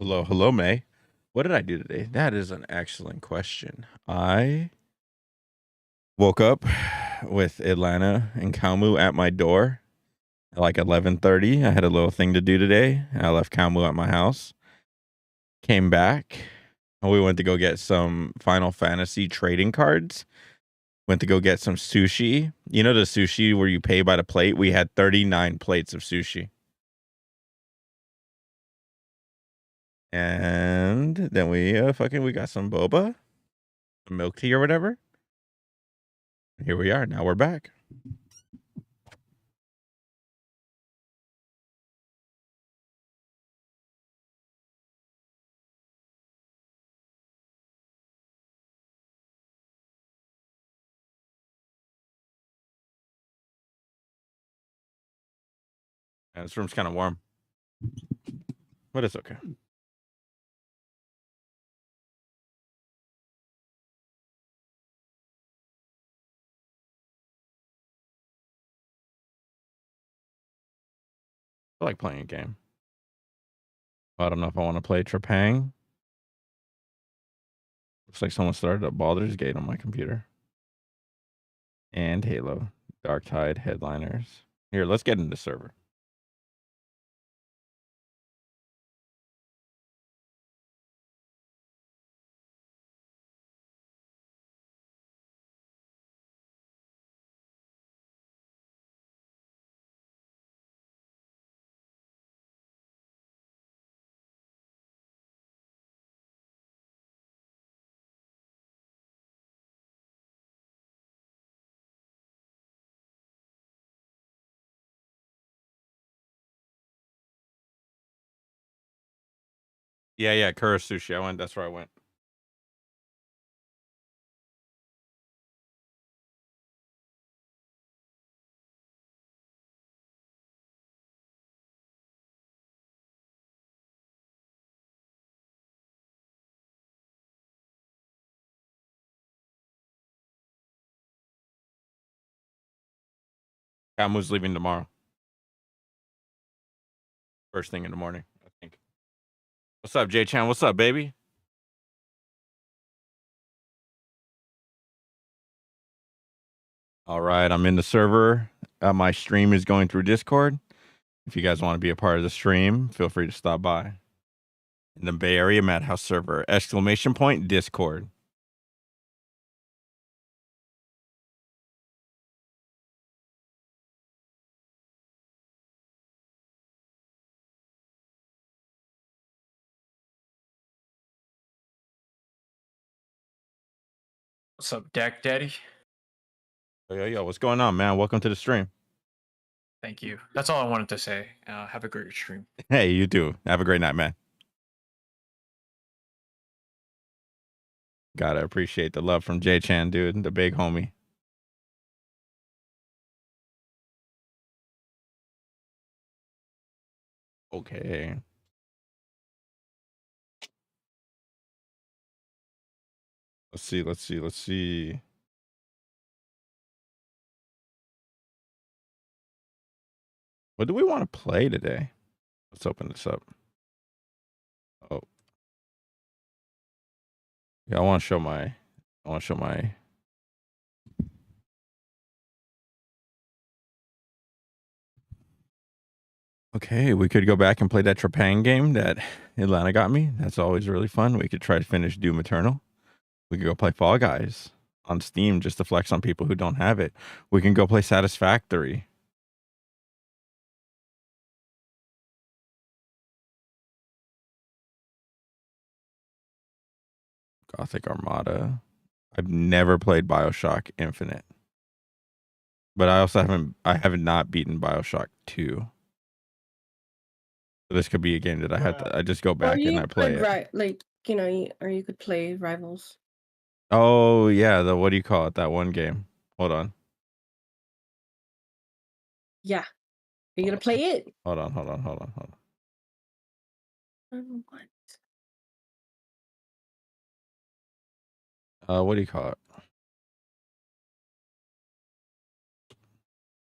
Hello, hello, May. What did I do today? That is an excellent question. I woke up with Atlanta and Kalmu at my door at like 11:30. I had a little thing to do today. I left Kalmu at my house. Came back, and we went to go get some Final Fantasy trading cards. Went to go get some sushi. You know the sushi where you pay by the plate? We had 39 plates of sushi. And then we got some boba, some milk tea or whatever. Here we are. Now we're back. And this room's kind of warm, but it's okay. I like playing a game. I don't know if I want to play Trepang. Looks like someone started a Baldur's Gate on my computer. And Halo, Dark Tide, Headliners. Here, let's get into server. Yeah, Kura Sushi. That's where I went. Kamu's leaving tomorrow. First thing in the morning, I think. What's up, J-Chan? What's up, baby? All right, I'm in the server. My stream is going through Discord. If you guys want to be a part of the stream, feel free to stop by. In the Bay Area Madhouse server, !, Discord. What's up, Dak Daddy? Yo, what's going on, man? Welcome to the stream. Thank you. That's all I wanted to say. Have a great stream. Hey, you too. Have a great night, man. Gotta appreciate the love from J-Chan, dude, the big homie. Okay. Let's see. What do we want to play today? Let's open this up. Oh. Yeah, I want to show my Okay, we could go back and play that Trepang game that Atlanta got me. That's always really fun. We could try to finish Doom Eternal. We could go play Fall Guys on Steam just to flex on people who don't have it. We can go play Satisfactory. Gothic Armada. I've never played BioShock Infinite. But I also haven't not beaten BioShock 2. So this could be a game that I just go back and I play it. Right, like, or you could play Rivals. Oh yeah, what do you call it? That one game. Hold on. Yeah. Are you gonna play it? Hold on. What do you call it?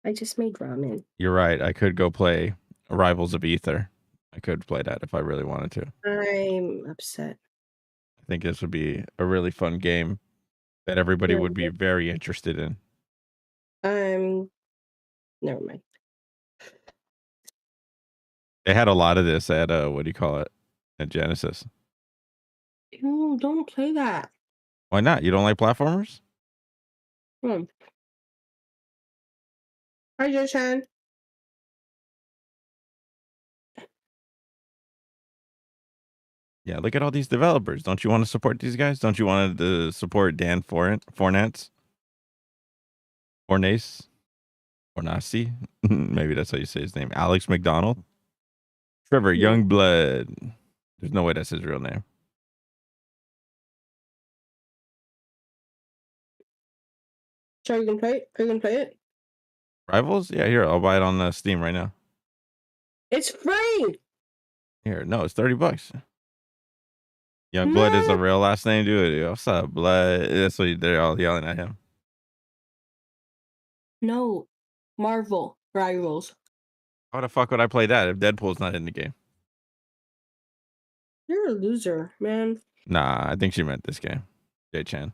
I just made ramen. You're right. I could go play Rivals of Ether. I could play that if I really wanted to. I'm upset. I think this would be a really fun game that everybody would be very interested in. Never mind. They had a lot of this at what do you call it? At Genesis. Ew, don't play that. Why not? You don't like platformers? Hi, Joshan. Yeah, look at all these developers. Don't you want to support these guys? Don't you want to support Dan Fornace? Fornassi? Maybe that's how you say his name. Alex McDonald? Trevor Youngblood. There's no way that's his real name. Sure, you can play it? Are you gonna play it? Rivals? Yeah, here. I'll buy it on Steam right now. It's free! Here. No, it's $30. Youngblood is a real last name, dude. What's up, Blood? That's what they're all yelling at him. No. Marvel Rivals. How the fuck would I play that if Deadpool's not in the game? You're a loser, man. Nah, I think she meant this game. J-Chan.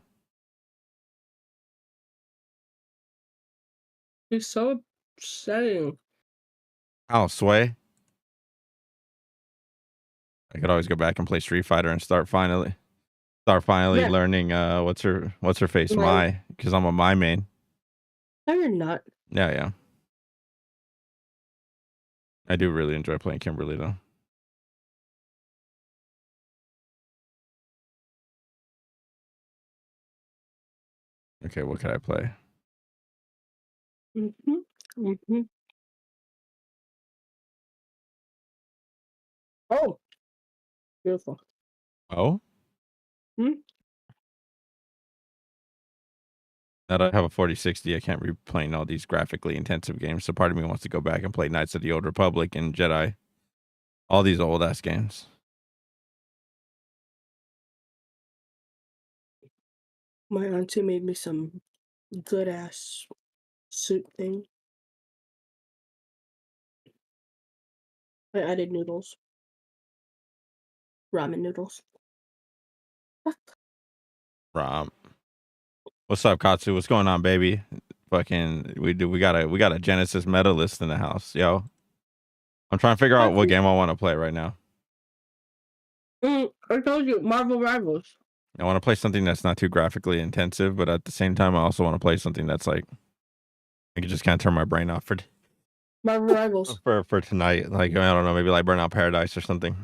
It's so upsetting. Oh, Sway. I could always go back and play Street Fighter and start finally learning what's her face? Mai, because I'm a Mai main. No, you're not. Yeah. I do really enjoy playing Kimberly though. Okay, what could I play? Oh, beautiful. Oh? Now that I have a 4060, I can't be playing all these graphically intensive games. So part of me wants to go back and play Knights of the Old Republic and Jedi. All these old ass games. My auntie made me some good ass soup thing. I added noodles. Ramen noodles. What's up, Katsu? What's going on, baby? Fucking we got a Genesis medalist in the house, yo. I'm trying to figure out what game I want to play right now. I told you, Marvel Rivals. I want to play something that's not too graphically intensive, but at the same time, I also want to play something that's like I can just kind of turn my brain off for Marvel Rivals. for tonight. Like I don't know, maybe like Burnout Paradise or something.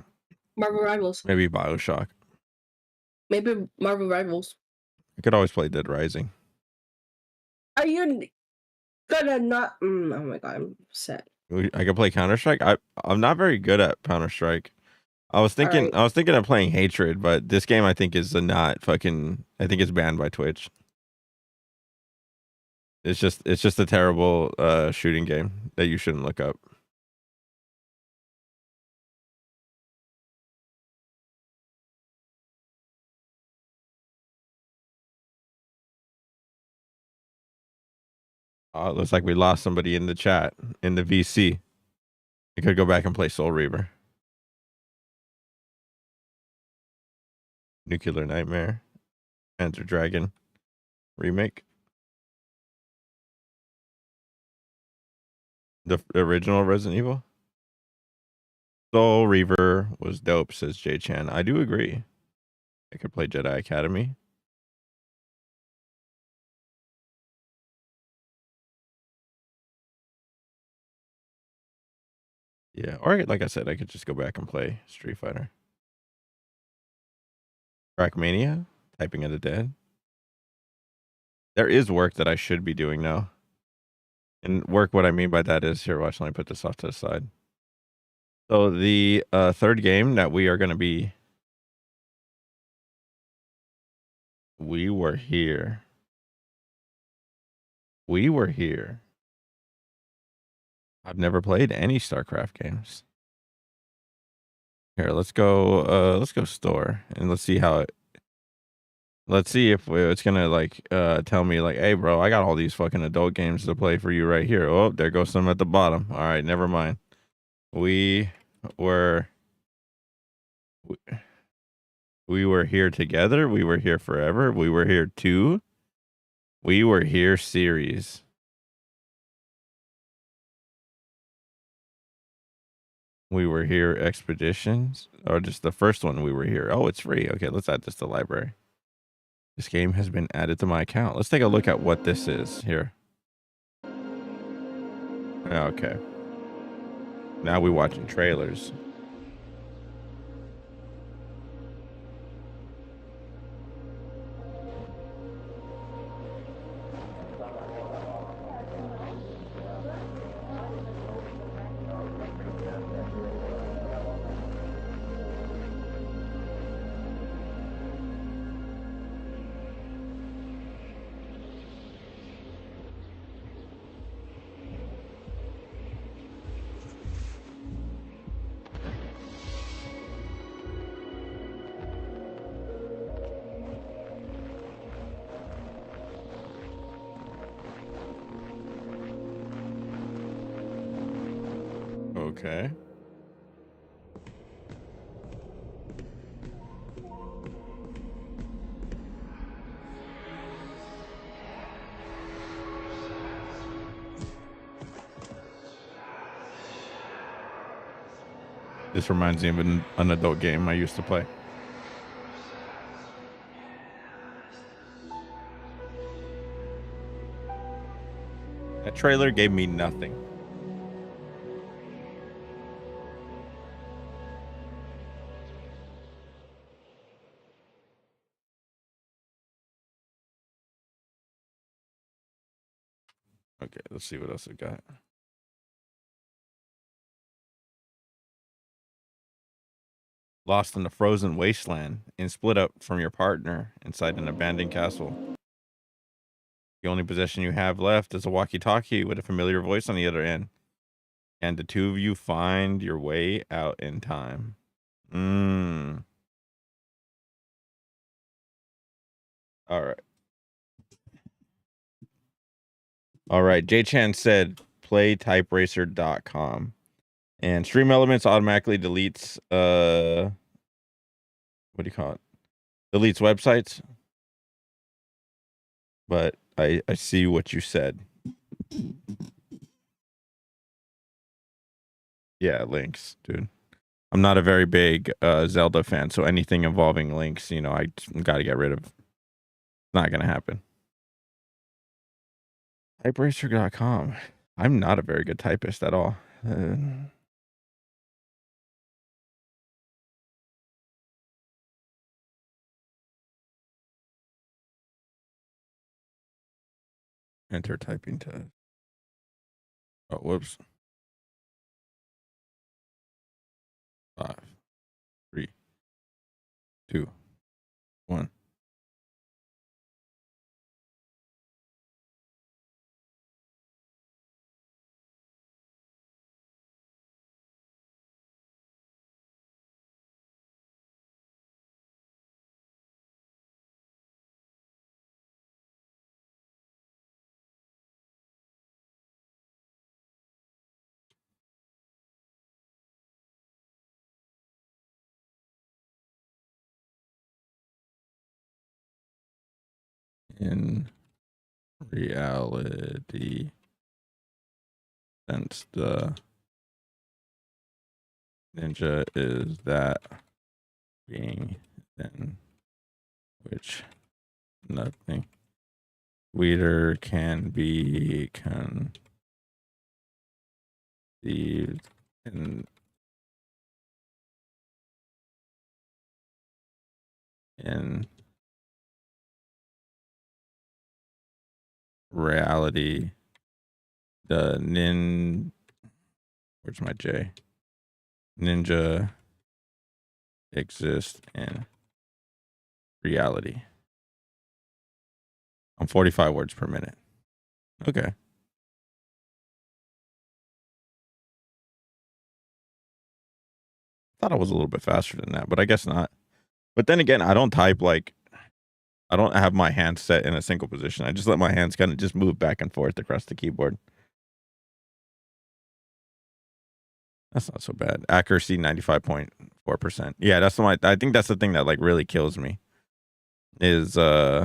Marvel Rivals. Maybe BioShock. Maybe Marvel Rivals. I could always play Dead Rising. Are you gonna not? Oh my god, I'm upset. I could play Counter-Strike. I'm not very good at Counter-Strike. I was thinking of playing Hatred, but this game I think is not fucking. I think it's banned by Twitch. It's just a terrible shooting game that you shouldn't look up. It looks like we lost somebody in the chat in the VC. You could go back and play Soul Reaver. Nuclear Nightmare. Enter Dragon remake. The original Resident Evil. Soul Reaver was dope, says J-Chan. I do agree. I could play Jedi Academy. Yeah, or like I said, I could just go back and play Street Fighter. Trackmania, Typing of the Dead. There is work that I should be doing now. And work, what I mean by that is, here, watch, let me put this off to the side. So the third game that we are going to be... We were here. I've never played any StarCraft games. Here, let's go store and let's see how it. Let's see if it's gonna like tell me like, hey bro, I got all these fucking adult games to play for you right here. Oh, there goes some at the bottom. All right, never mind. We were we were here together. We were here forever. We were here too. We were here series. We were here expeditions. Or just the first one we were here. Oh, it's free. Okay, let's add this to the library. This game has been added to my account. Let's take a look at what this is here. Okay. Now we're watching trailers. Okay. This reminds me of an adult game I used to play. That trailer gave me nothing. Okay, let's see what else we got. Lost in the frozen wasteland and split up from your partner inside an abandoned castle. The only possession you have left is a walkie-talkie with a familiar voice on the other end. And the two of you find your way out in time. All right. All right. J-Chan said playtyperacer.com. And Stream Elements automatically deletes what do you call it? Deletes websites. But I see what you said. Yeah, links, dude. I'm not a very big Zelda fan, so anything involving links, you know, I got to get rid of. It's not going to happen. Typeracer.com. I'm not a very good typist at all. Enter typing test. Oh, whoops. 5, 3, 2, 1. In reality, since the ninja is that being then which nothing sweeter can be conceived in reality. The where's my J? Ninja exists in reality. I'm 45 words per minute. Okay. Thought I was a little bit faster than that, but I guess not. But then again, I don't type like, I don't have my hands set in a single position. I just let my hands kind of just move back and forth across the keyboard. That's not so bad. Accuracy 95.4%. Yeah, that's my. I think that's the thing that like really kills me. Is but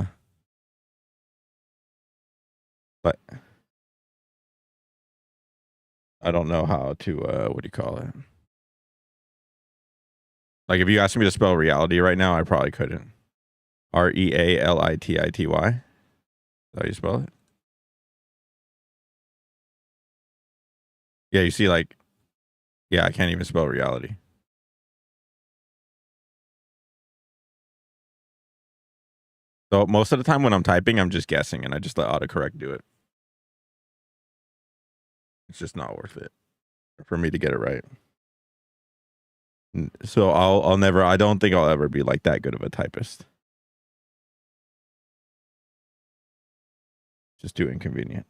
I don't know how to what do you call it? Like if you asked me to spell reality right now, I probably couldn't. REALITITY. Is that how you spell it? Yeah, you see, like, yeah, I can't even spell reality. So most of the time when I'm typing, I'm just guessing, and I just let autocorrect do it. It's just not worth it for me to get it right. So I'll never. I don't think I'll ever be like that good of a typist. Just too inconvenient.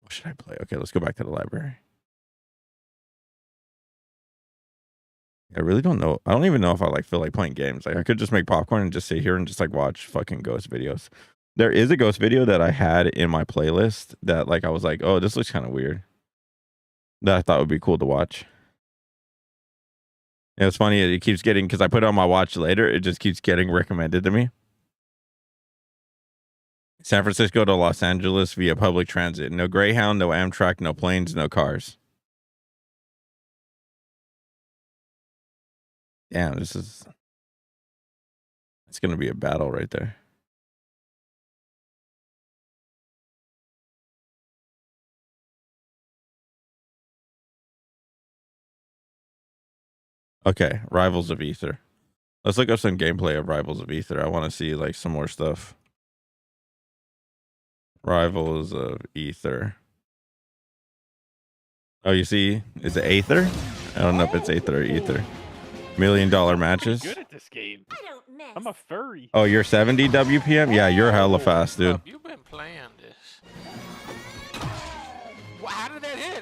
What should I play? Okay, let's go back to the library. I really don't know. I don't even know if I like feel like playing games. Like I could just make popcorn and just sit here and just like watch fucking ghost videos. There is a ghost video that I had in my playlist that like I was like, oh, this looks kind of weird. That I thought would be cool to watch. And it's funny, it keeps getting, because I put it on my watch later, it just keeps getting recommended to me. San Francisco to Los Angeles via public transit. No Greyhound, no Amtrak, no planes, no cars. Damn, it's going to be a battle right there. Okay, Rivals of Ether. Let's look up some gameplay of Rivals of Ether. I want to see like some more stuff. Rivals of Ether. Oh, you see? Is it Aether? I don't know if it's Aether or Ether. $1 million matches. Good at this game. I'm a furry. Oh, you're 70 WPM? Yeah, you're hella fast, dude. You've been playing this. Well, how did that hit?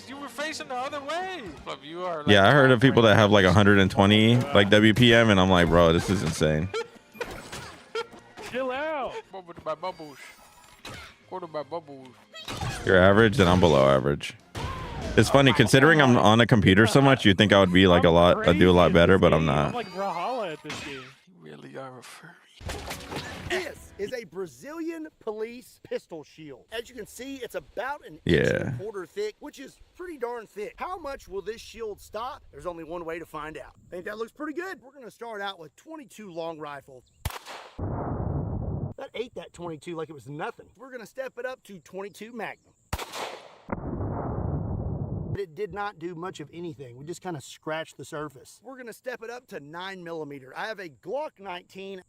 You were facing the other way. Club, you are. Like, Yeah, I heard of people that have like 120 like WPM, and I'm like, bro, this is insane. Chill out. Quarter by bubbles. Quarter by bubbles. You're average, and I'm below average. It's funny considering I'm on a computer so much. You'd think I would be like I'd do a lot better, but I'm not. I'm like Brawlhalla at this game. You really are a furry. This is a Brazilian police pistol shield. As you can see, it's about an inch Yeah. and a quarter thick, which is pretty darn thick. How much will this shield stop? There's only one way to find out. Think that looks pretty good. We're gonna start out with 22 long rifles. That ate that 22 like it was nothing. We're gonna step it up to 22 Magnum. But it did not do much of anything. We just kind of scratched the surface. We're gonna step it up to 9mm. I have a Glock 19.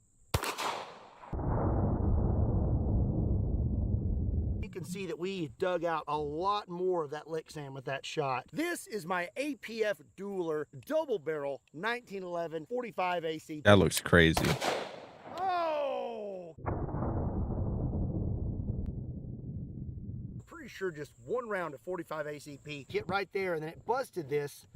You can see that we dug out a lot more of that Lexan with that shot. This is my APF Dueler double barrel 1911 45 AC. That looks crazy. Oh! Pretty sure just one round of 45 ACP hit right there, and then it busted this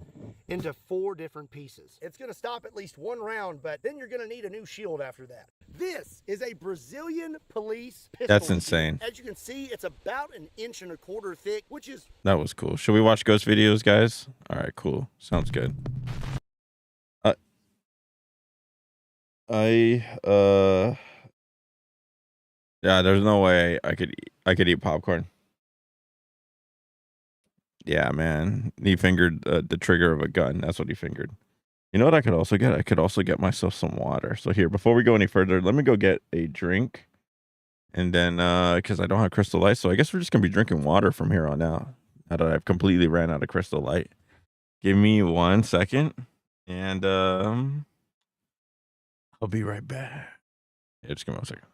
into 4 different pieces. It's gonna stop at least one round, but then you're gonna need a new shield after that. This is a Brazilian police pistol. That's shield. insane. As you can see, it's about an inch and a quarter thick, which is That was cool. Should we watch ghost videos, guys? All right, cool. Sounds good. Yeah, there's no way I could eat popcorn. Yeah, man. He fingered the trigger of a gun. That's what he fingered. You know what I could also get? I could also get myself some water. So here, before we go any further, let me go get a drink. And then, because I don't have Crystal Light, so I guess we're just going to be drinking water from here on out. Now that I've completely ran out of Crystal Light. Give me 1 second. And, I'll be right back. Yeah, just give me 1 second.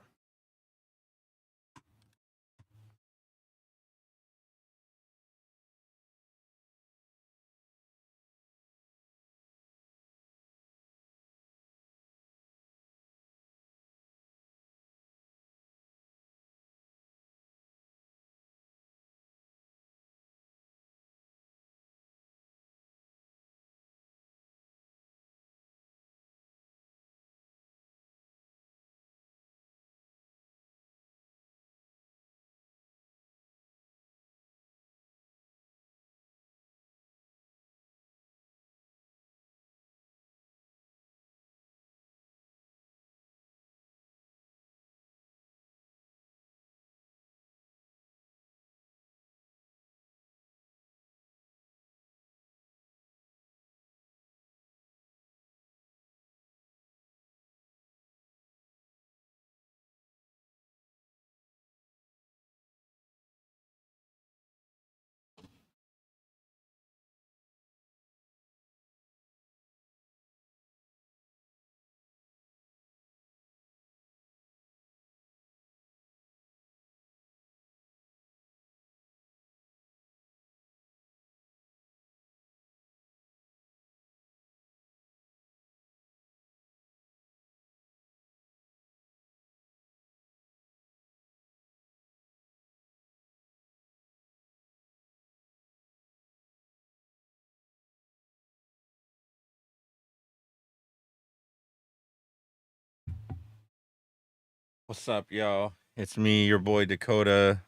What's up, y'all? It's me, your boy Dakota,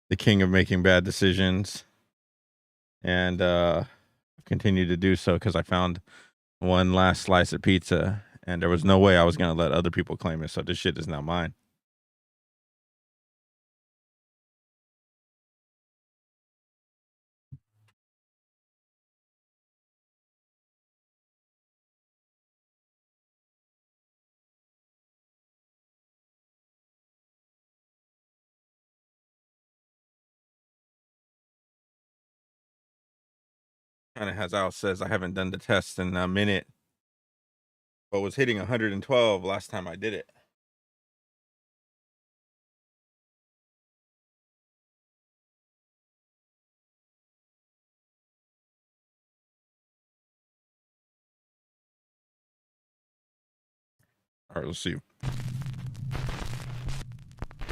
the king of making bad decisions. And I've continued to do so because I found one last slice of pizza, and there was no way I was going to let other people claim it. So this shit is now mine. Kind of as Al says, I haven't done the test in a minute, but was hitting 112 last time I did it. All right, let's see.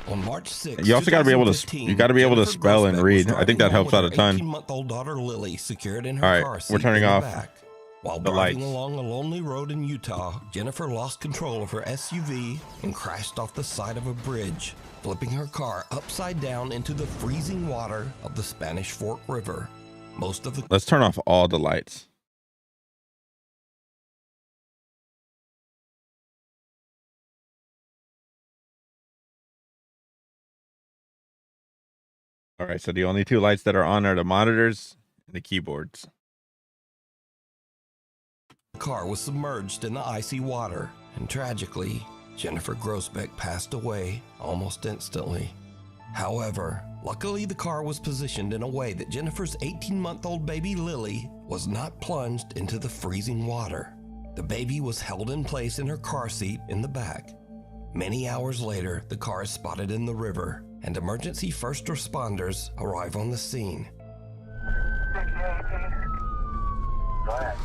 On March 6th, You also got to be able to 2015, you got to be able to Jennifer spell and Groesbeck read. was I think that driving helps home out a with her ton. 18-month-old daughter Lily secured in her All right, car we're seat turning in the off back. While the driving lights. along a lonely road in Utah, Jennifer lost control of her SUV and crashed off the side of a bridge, flipping her car upside down into the freezing water of the Spanish Fork River. Most of the Let's turn off all the lights. All right, so the only two lights that are on are the monitors and the keyboards. car was submerged in the icy water, and tragically, Jennifer Groesbeck passed away almost instantly. However, luckily the car was positioned in a way that Jennifer's 18-month-old baby Lily was not plunged into the freezing water. The baby was held in place in her car seat in the back. Many hours later, the car is spotted in the river, and emergency first responders arrive on the scene. Go ahead.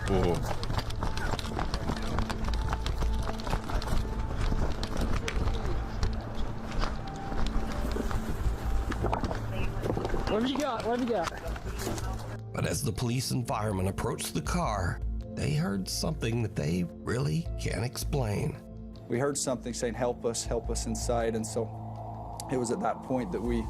Whoa. What have you got? What have you got? But as the police and firemen approached the car, they heard something that they really can't explain. We heard something saying, help us inside. And so it was at that point that we,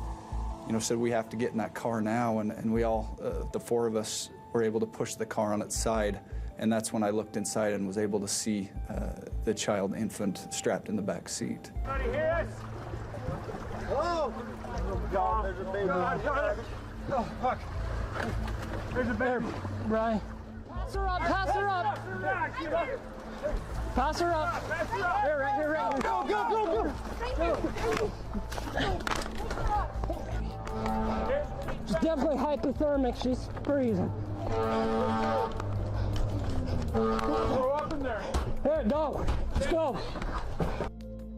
said we have to get in that car now. And we all, the four of us, were able to push the car on its side. And that's when I looked inside and was able to see the child infant strapped in the back seat. Anybody hear us? Hello? Oh, God, there's a baby. Oh, fuck. There's a baby. Brian. Pass her up, pass her up. Pass her up. Here, right here, right here. Go, go, go, go. She's definitely hypothermic. She's freezing. Throw up in there. Here, go. Let's go.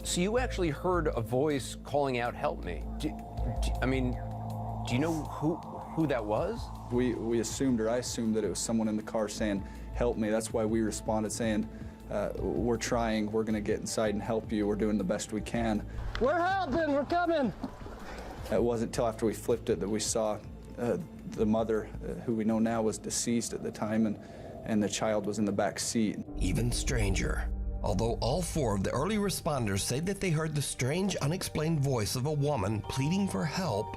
So you actually heard a voice calling out, help me. Do you know who that was? We assumed, or I assumed, that it was someone in the car saying, help me. That's why we responded saying, we're trying, we're gonna get inside and help you. We're doing the best we can. We're helping, we're coming. It wasn't until after we flipped it that we saw the mother, who we know now was deceased at the time, and the child was in the back seat. Even stranger. Although all four of the early responders say that they heard the strange, unexplained voice of a woman pleading for help,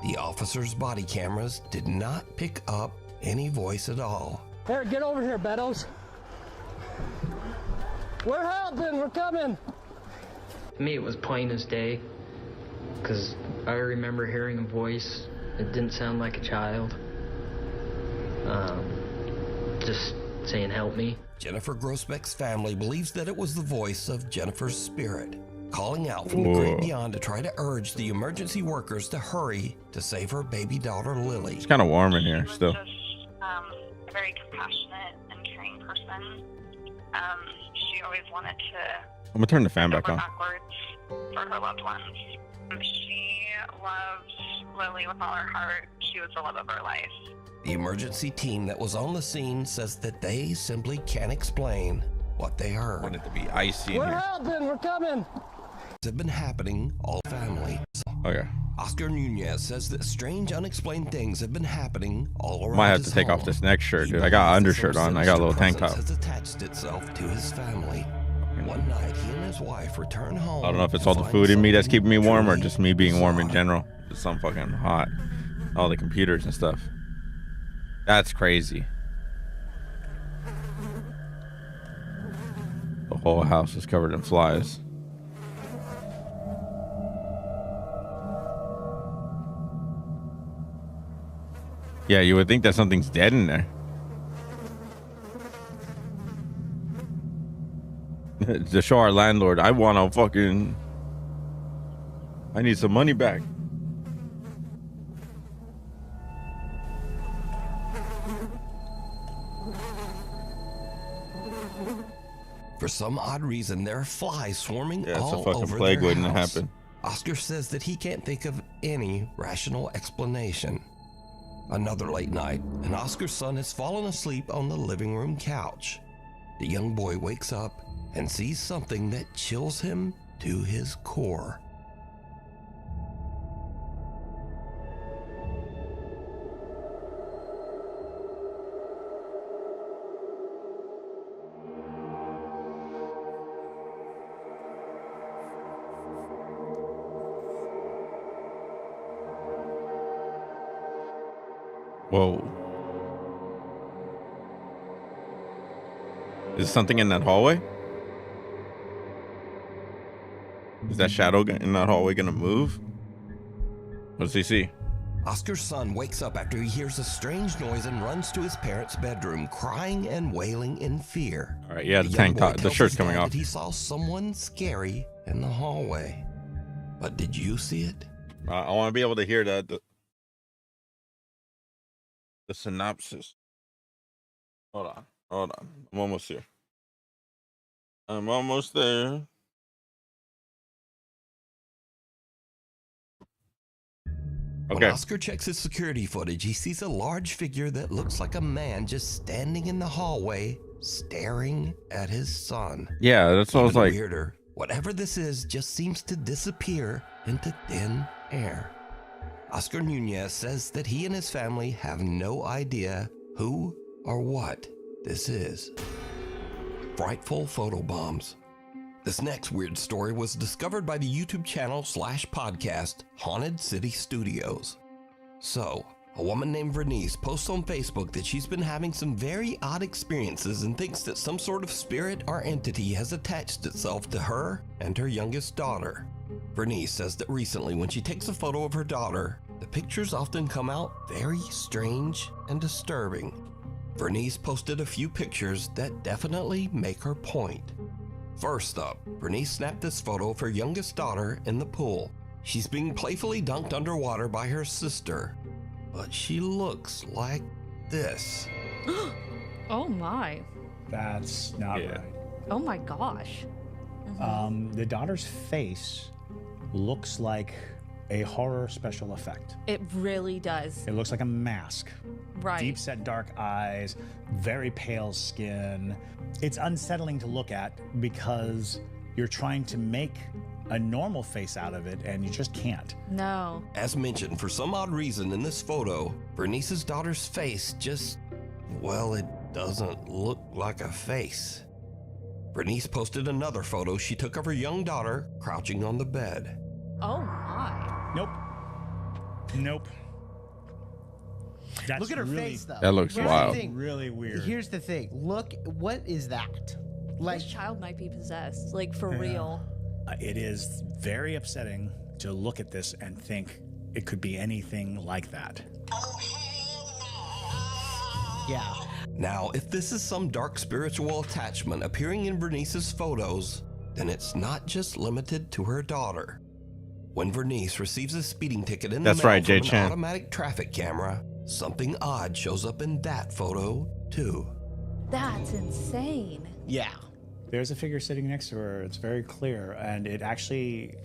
the officers' body cameras did not pick up any voice at all. Here, get over here, Beddoes. We're helping, we're coming. To me, it was plain as day, because I remember hearing a voice. It didn't sound like a child. Just saying, help me. Jennifer Groesbeck's family believes that it was the voice of Jennifer's spirit, calling out from the great beyond to try to urge the emergency workers to hurry to save her baby daughter, Lily. It's kind of warm in here still. Just a very compassionate and caring person. She always wanted to I'm gonna turn the fan back go on. backwards for her loved ones. She loved Lily with all her heart. She was the love of her life. The emergency team that was on the scene says that they simply can't explain what they heard. I want it to be icy in We're here. helping, we're coming. Have been happening all family. Okay. Oscar Nunez says that strange, unexplained things have been happening all around. Might have his to take off home. this next shirt, He dude. I got believes undershirt that some on. I got a little tank sinister top. presence has attached itself to his family. fucking. One night, he and his wife return home. I don't know if it's to all the find food in me that's something keeping me warm or truly just me being warm in bizarre. general. It's some fucking hot. All the computers and stuff. That's crazy. The whole house is covered in flies. Yeah, you would think that something's dead in there. To show our landlord, I need some money back. For some odd reason, there are flies swarming Yeah, it's a all fucking over plague their waiting to house. happen. Oscar says that he can't think of any rational explanation. Another late night, and Oscar's son has fallen asleep on the living room couch. The young boy wakes up and sees something that chills him to his core. Whoa. Is something in that hallway? Is that shadow in that hallway gonna move? What does he see? Oscar's son wakes up after he hears a strange noise and runs to his parents' bedroom, crying and wailing in fear. All right, yeah, the young tank boy top, the tells shirt's his coming dad off. that he saw someone scary in the hallway. But did you see it? I want to be able to hear the synopsis. Hold on. I'm almost here. I'm almost there. When Okay. Oscar checks his security footage, he sees a large figure that looks like a man just standing in the hallway, staring at his son. Yeah, that's what I was Even like. weirder, whatever this is just seems to disappear into thin air. Oscar Nunez says that he and his family have no idea who or what this is. Frightful photobombs. This next weird story was discovered by the YouTube channel /podcast Haunted City Studios. So, a woman named Vernice posts on Facebook that she's been having some very odd experiences and thinks that some sort of spirit or entity has attached itself to her and her youngest daughter. Vernice says that recently when she takes a photo of her daughter, the pictures often come out very strange and disturbing. Vernice posted a few pictures that definitely make her point. First up, Vernice snapped this photo of her youngest daughter in the pool. She's being playfully dunked underwater by her sister, but she looks like this. Oh my. That's not right. Oh my gosh. The daughter's face looks like a horror special effect. It really does. It looks like a mask. Right. Deep set dark eyes, very pale skin. It's unsettling to look at because you're trying to make a normal face out of it and you just can't. No. As mentioned, for some odd reason in this photo, Vernice's daughter's face just, well, it doesn't look like a face. Vernice posted another photo she took of her young daughter crouching on the bed. Oh my. Nope. That's Look at her really, face, though. That looks Here's the wild. thing. Really weird. Here's the thing. Look, what is that? Like, This child might be possessed, like for real. It is very upsetting to look at this and think it could be anything like that. yeah. Now, if this is some dark spiritual attachment appearing in Vernice's photos, then it's not just limited to her daughter. When Vernice receives a speeding ticket in the That's mail right, from Jay an Chan. automatic traffic camera, something odd shows up in that photo, too. That's insane. Yeah. There's a figure sitting next to her. It's very clear. And it actually,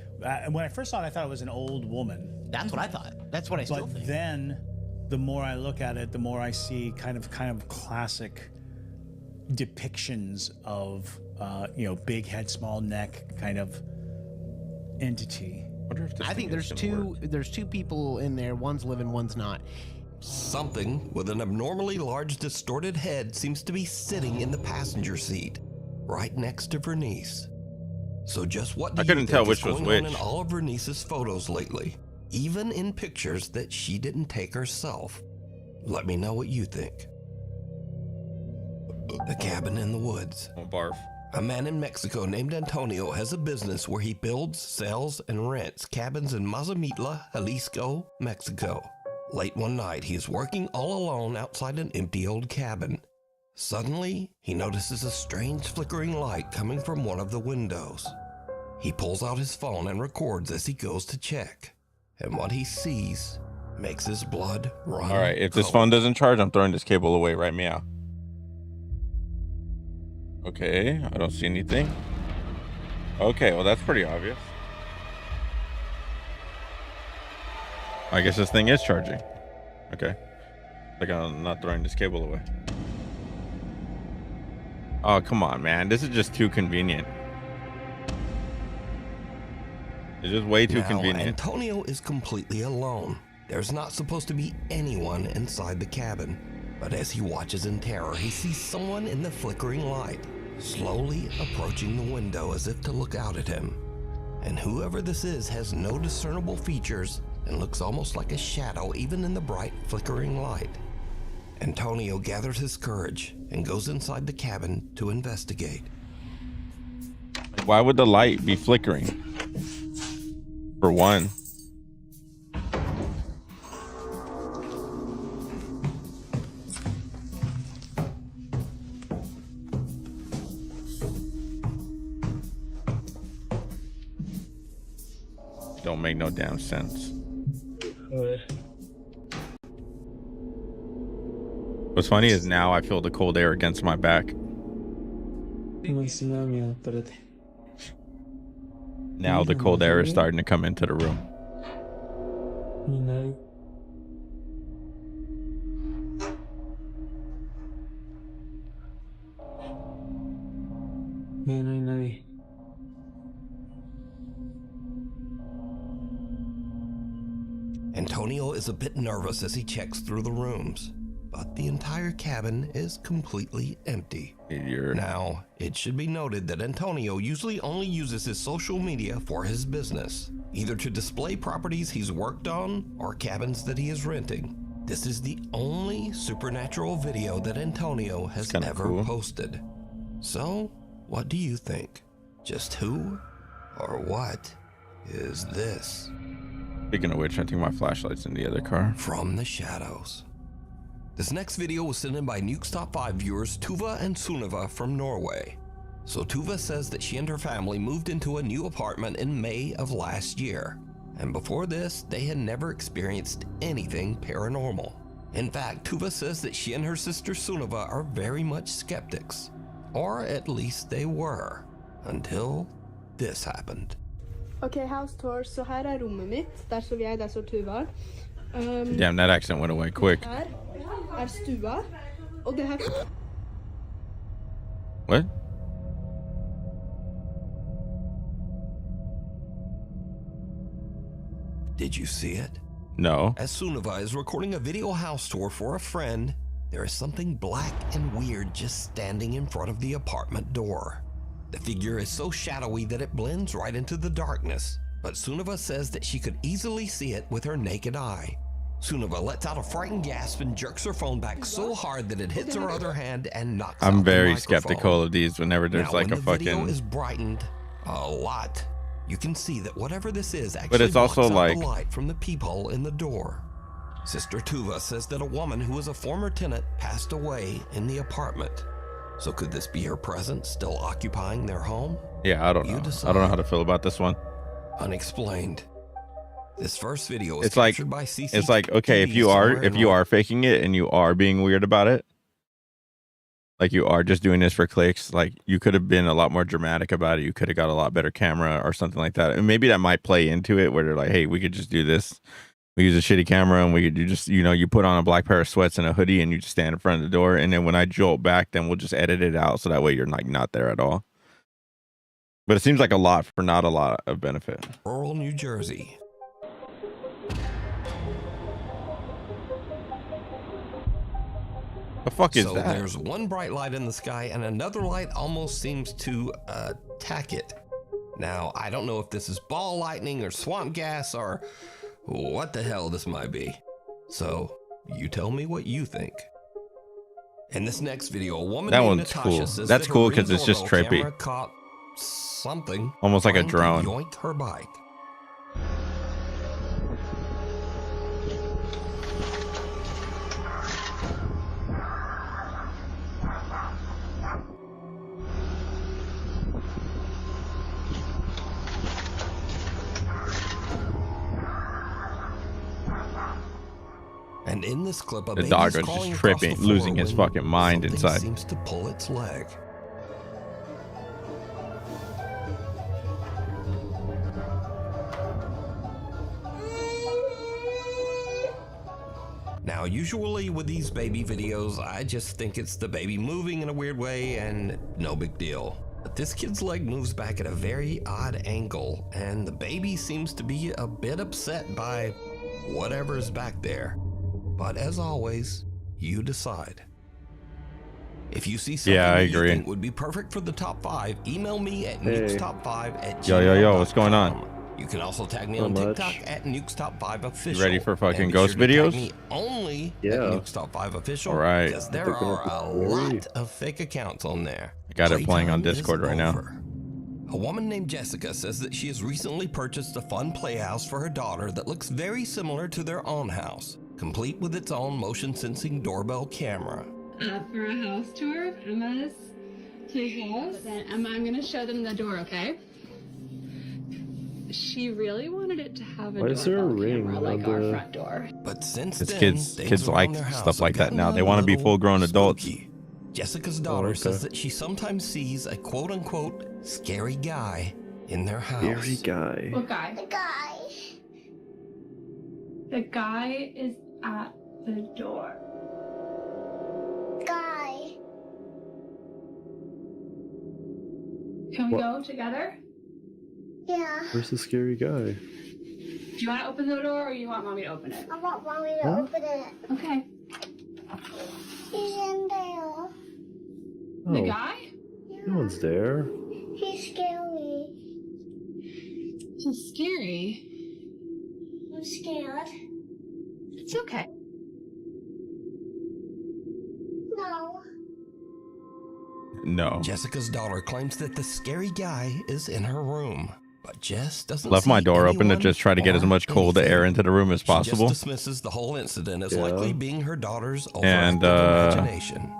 when I first saw it, I thought it was an old woman. That's what I thought. That's what I still think. But then, the more I look at it, the more I see kind of classic depictions of, big head, small neck kind of entity. I think there's two people in there. One's living, one's not. Something with an abnormally large distorted head seems to be sitting in the passenger seat. right next to Vernice. So just what do I couldn't you tell think is which was going on which. in all of Vernice's photos lately, even in pictures that she didn't take herself? Let me know what you think. The cabin in the woods. Oh, barf. A man in Mexico named Antonio has a business where he builds, sells, and rents cabins in Mazamitla, Jalisco, Mexico. Late one night, he is working all alone outside an empty old cabin. Suddenly, he notices a strange flickering light coming from one of the windows. He pulls out his phone and records as he goes to check. And what he sees makes his blood run All right, if this cold. phone doesn't charge, I'm throwing this cable away right meow. Okay, I don't see anything. Okay, well, that's pretty obvious. I guess this thing is charging. Okay. Like, I'm not throwing this cable away. Oh, come on, man. This is just too convenient. It's just way too Now, convenient. Antonio is completely alone. There's not supposed to be anyone inside the cabin. But as he watches in terror, he sees someone in the flickering light, slowly approaching the window as if to look out at him. And whoever this is has no discernible features and looks almost like a shadow even in the bright flickering light. Antonio gathers his courage and goes inside the cabin to investigate. Why would the light be flickering? For one. Don't make no damn sense. What's funny is now I feel the cold air against my back. Now the cold air is starting to come into the room. Antonio is a bit nervous as he checks through the rooms, but the entire cabin is completely empty. Now, it should be noted that Antonio usually only uses his social media for his business, either to display properties he's worked on or cabins that he is renting. This is the only supernatural video that Antonio has ever posted. So, what do you think? Just who or what is this? Speaking of which, I think my flashlight's in the other car. From the shadows. This next video was sent in by Nuke's Top 5 viewers Tuva and Sunniva from Norway. So Tuva says that she and her family moved into a new apartment in May of last year. And before this, they had never experienced anything paranormal. In fact, Tuva says that she and her sister Sunniva are very much skeptics. Or at least they were. Until this happened. Okay, house tour. Så här är rummet mitt. Där står jag, där står Tuva. Damn, that accent went away quick. Här är stua. Och det här... What? Did you see it? No. As Sunniva is recording a video house tour for a friend, there is something black and weird just standing in front of the apartment door. The figure is so shadowy that it blends right into the darkness, but Sunniva says that she could easily see it with her naked eye. Sunniva lets out a frightened gasp and jerks her phone back so hard that it hits her other hand and knocks out I'm the very microphone. skeptical of these whenever there's Now, like when a the video fucking... is brightened a lot, you can see that whatever this is actually But it's also blocks out like... the light from the peephole in the door. Sister Tuva says that a woman who was a former tenant passed away in the apartment. So could this be her presence still occupying their home? Yeah, I don't know. I don't know how to feel about this one. Unexplained. This first video was It's like, captured by CCTV it's like, okay, if you are faking it and you are being weird about it, like you are just doing this for clicks, like you could have been a lot more dramatic about it. You could have got a lot better camera or something like that. And maybe that might play into it where they're like, hey, we could just do this. We use a shitty camera and we could just, you know, you put on a black pair of sweats and a hoodie and you just stand in front of the door. And then when I jolt back, then we'll just edit it out. So that way you're like not there at all. But it seems like a lot for not a lot of benefit. Rural New Jersey. The fuck is so that? There's one bright light in the sky and another light almost seems to attack it. Now, I don't know if this is ball lightning or swamp gas or what the hell this might be. So, you tell me what you think. In this next video, a woman That named one's Natasha cool. says That's that her cool Ring 'cause it's just doorbell trippy. camera caught something Almost like a trying to drone. yoink her bike. And in this clip, a The baby dog is is crawling just across the tripping, floor losing his when fucking mind something inside. seems to pull its leg. Now, usually with these baby videos, I just think it's the baby moving in a weird way and no big deal. But this kid's leg moves back at a very odd angle, and the baby seems to be a bit upset by whatever's back there. But as always, you decide. If you see something Yeah, I that you agree. think would be perfect for the top 5, email me at Hey. nukestop5@gmail.com. Yo, what's going on? You can also tag me Not on much. TikTok at nukestop5official. You ready for fucking And be ghost sure to tag videos? me only at Yeah. nukestop5official. All right. Because there are a lot of fake accounts on there. I got it playing on Playtime Discord is right now. over. A woman named Jessica says that she has recently purchased a fun playhouse for her daughter that looks very similar to their own house, complete with its own motion-sensing doorbell camera. For a house tour of Emma's house. Then Emma, I'm gonna show them the door, okay? She really wanted it to have a Why is there a doorbell ring camera like on our the- front door. But since It's then, kids things like around their house stuff have like that gotten now. a They want to be little full-grown adults. spooky. Jessica's daughter okay. says that she sometimes sees a quote-unquote scary guy in their house. Scary guy. What guy? The guy. The guy is at the door. Guy. Can we What? go together? Yeah. Where's the scary guy? Do you want to open the door or you want mommy to open it? I want mommy to Huh? open it. Okay. He's in there. The Oh. guy? No one's there. He's scary. He's scary. I'm scared. It's okay. No. No. Jessica's daughter claims that the scary guy is in her room, but Jess doesn't Left my see door open to anyone just try to get as or much cold anything. air into the room as She possible. just dismisses the whole incident as likely being her daughter's And, overactive imagination.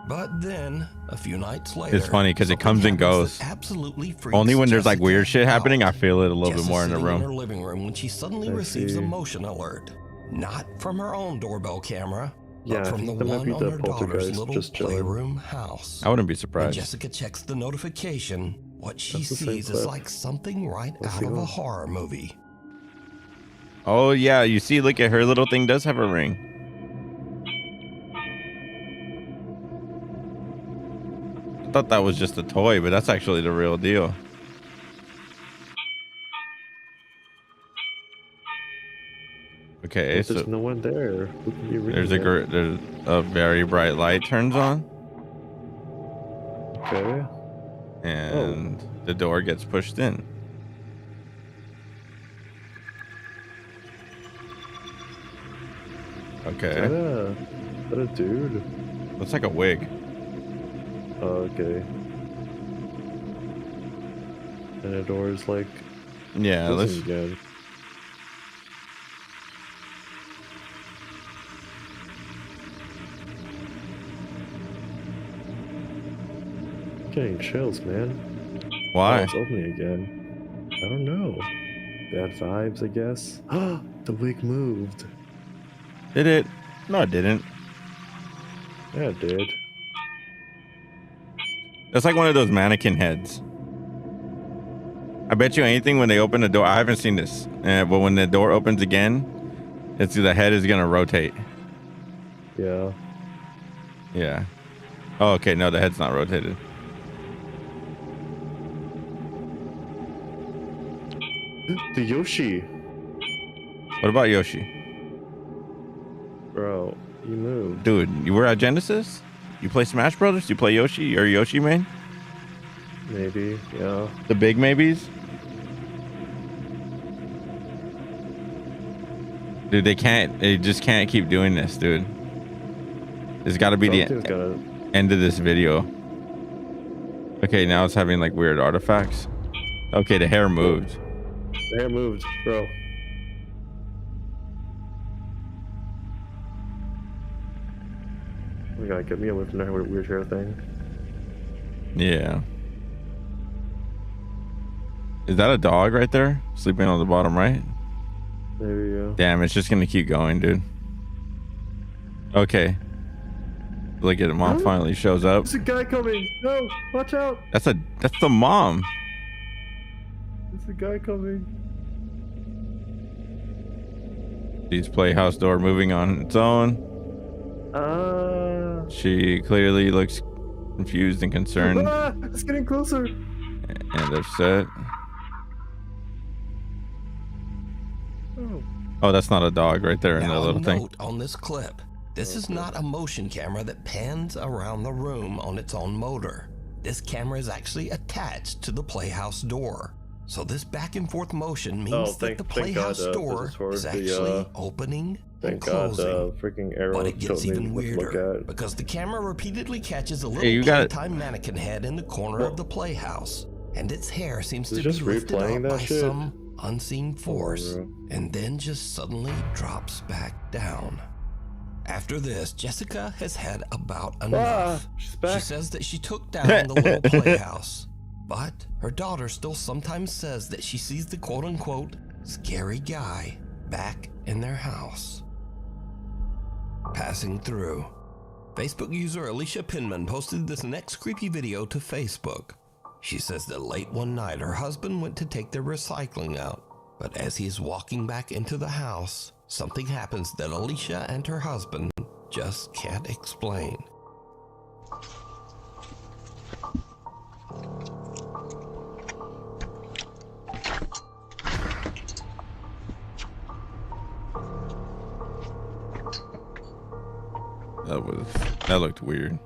But then, a few nights later, It's funny because it something comes and happens goes. that absolutely freaks Only when there's like Jessica weird shit out. happening, I feel it a little Jess bit is more in the sitting in her room. living room when she suddenly I receives a see. motion alert, not from her own doorbell camera, Yeah, but I from think the that might one be on the her daughter's poltergeist little just chilling. playroom house. I wouldn't be When surprised. Jessica checks the notification, what she That's the same sees is clip. like something right Let's out see of a what- horror movie. Oh yeah, you see, look at her little thing does have a ring. I thought that was just a toy, but that's actually the real deal. Okay, But so there's no one there. Who can be there's ringing there's a very bright light turns on, it? Okay. and the door gets pushed in. Okay, Is that a dude? looks like a wig. Oh, okay. And the door is like Yeah, let's. closing again. Getting chills, man. Oh, Why? it's opening again. I don't know. Bad vibes, I guess. The wig moved. Did it? No, it didn't. Yeah, it did. That's like one of those mannequin heads. I bet you anything when they open the door. I haven't seen this, but when the door opens again, it's the head is gonna rotate. Yeah. Yeah. Oh, okay. No, the head's not rotated. The Yoshi. What about Yoshi? Bro, You moved. Dude, you were at Genesis? You play Smash Brothers? You play Yoshi or Yoshi main? Maybe, yeah. The big maybes? Dude, they just can't keep doing this, dude. There's got to be the end of this video. Okay, now it's having like weird artifacts. Okay, the hair moved. The hair moved, bro. Oh my god, get me away from that weird hair thing. Yeah. Is that a dog right there? Sleeping on the bottom right? There you go. Damn, it's just gonna keep going, dude. Okay. Look at it, mom finally shows up. There's a guy coming. No, watch out. That's the mom. There's a guy coming. She's playhouse door moving on its own. She clearly looks confused and concerned It's getting closer. and upset. Oh, that's not a dog right there in the little thing. Note on this clip. This is not a motion camera that pans around the room on its own motor. This camera is actually attached to the playhouse door. So this back and forth motion means that the playhouse door is actually opening and closing. Freaking arrow but it gets told me even what to look weirder at. because the camera repeatedly catches a little Hey, you got it. playtime mannequin head in the corner of the playhouse, and its hair seems Is to it be just lifted replaying up that by shit? some unseen force, and then just suddenly drops back down. After this, Jessica has had about enough. She's back. She says that she took down the little playhouse, but her daughter still sometimes says that she sees the quote-unquote scary guy back in their house. Passing through. Facebook user Alicia Pinman posted this next creepy video to Facebook. She says that late one night her husband went to take their recycling out, but as he's walking back into the house, something happens that Alicia and her husband just can't explain. That looked weird.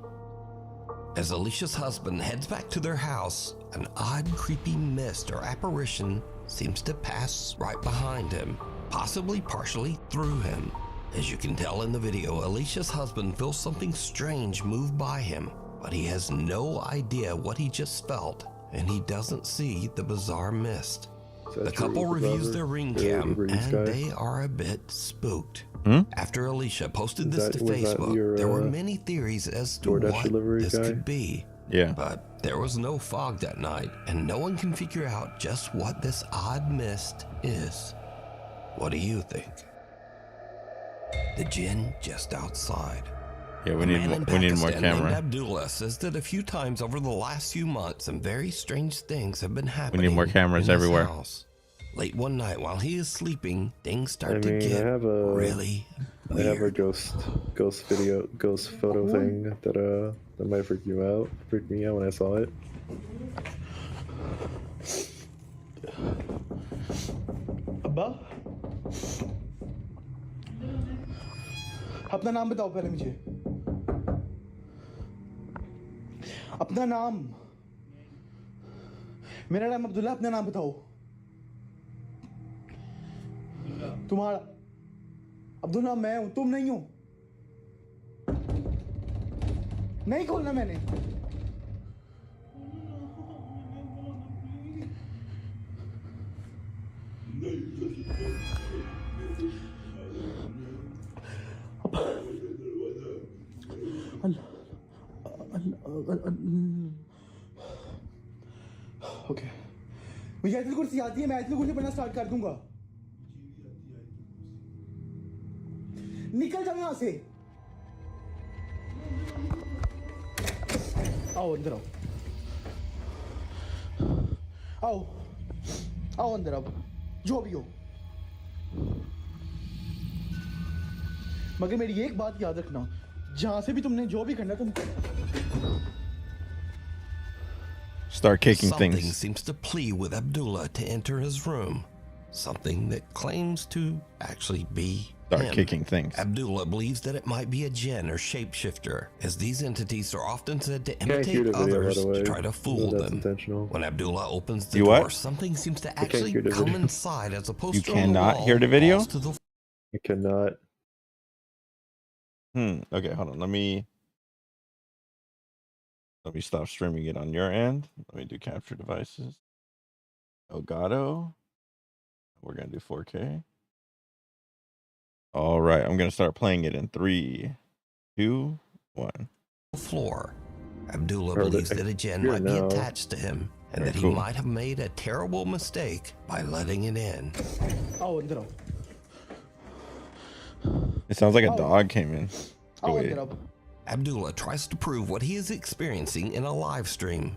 As Alicia's husband heads back to their house, an odd, creepy mist or apparition seems to pass right behind him, possibly partially through him. As you can tell in the video, Alicia's husband feels something strange move by him, but he has no idea what he just felt, and he doesn't see the bizarre mist. The couple reviews their ring cam, and they are a bit spooked. After Alicia posted this to Facebook, there were many theories as to what this could be. Yeah. But there was no fog that night, and no one can figure out just what this odd mist is. What do you think? The Jinn just outside. Yeah, we need more camera. Abdullah says that a few times over the last few months, some very strange things have been happening. We need more cameras in his everywhere. house. Late one night while he is sleeping, things start to get really weird. I have a ghost photo thing that might freak you out. Freaked me out when I saw it. अब्बा अपना नाम बताओ पहले मुझे अपना नाम मेरा नाम अब्दुल्ला अपना नाम बताओ तुम्हारा अब्दुल्ला मैं हूं तुम नहीं हो नहीं खोलना मैंने ओके मुझे आयतुल कुर्सी आती है मैं आयतुल कुर्सी पढ़ना स्टार्ट कर दूंगा निकल जाओ यहां से आओ अंदर आओ आओ अंदर आओ जो भी हो मगर मेरी एक बात याद रखना जहां से भी तुमने जो भी करना तुम Start kicking Something things. seems to plead with Abdullah to enter his room. Something that claims to actually be Start him. kicking things. Abdullah believes that it might be a jinn or shapeshifter, as these entities are often said to Can't hear imitate the video, by others the way. to try to fool That's them. intentional. When Abdullah opens the You door, what? something seems to can't actually hear the come video. inside as a poster You on the cannot wall hear the video? falls to the I cannot. Okay, hold on. Let me stop streaming it on your end. Let me do capture devices. Elgato. We're gonna do 4K. All right, I'm gonna start playing it in 3, 2, 1. floor. Abdullah Bro, believes I that a jinn hear might be now. attached to him, and Alright, that cool. he might have made a terrible mistake by letting it in. आओ अंदर आओ It sounds like a dog came in. Oh, आओ wait. अंदर आओ Abdullah tries to prove what he is experiencing in a live stream.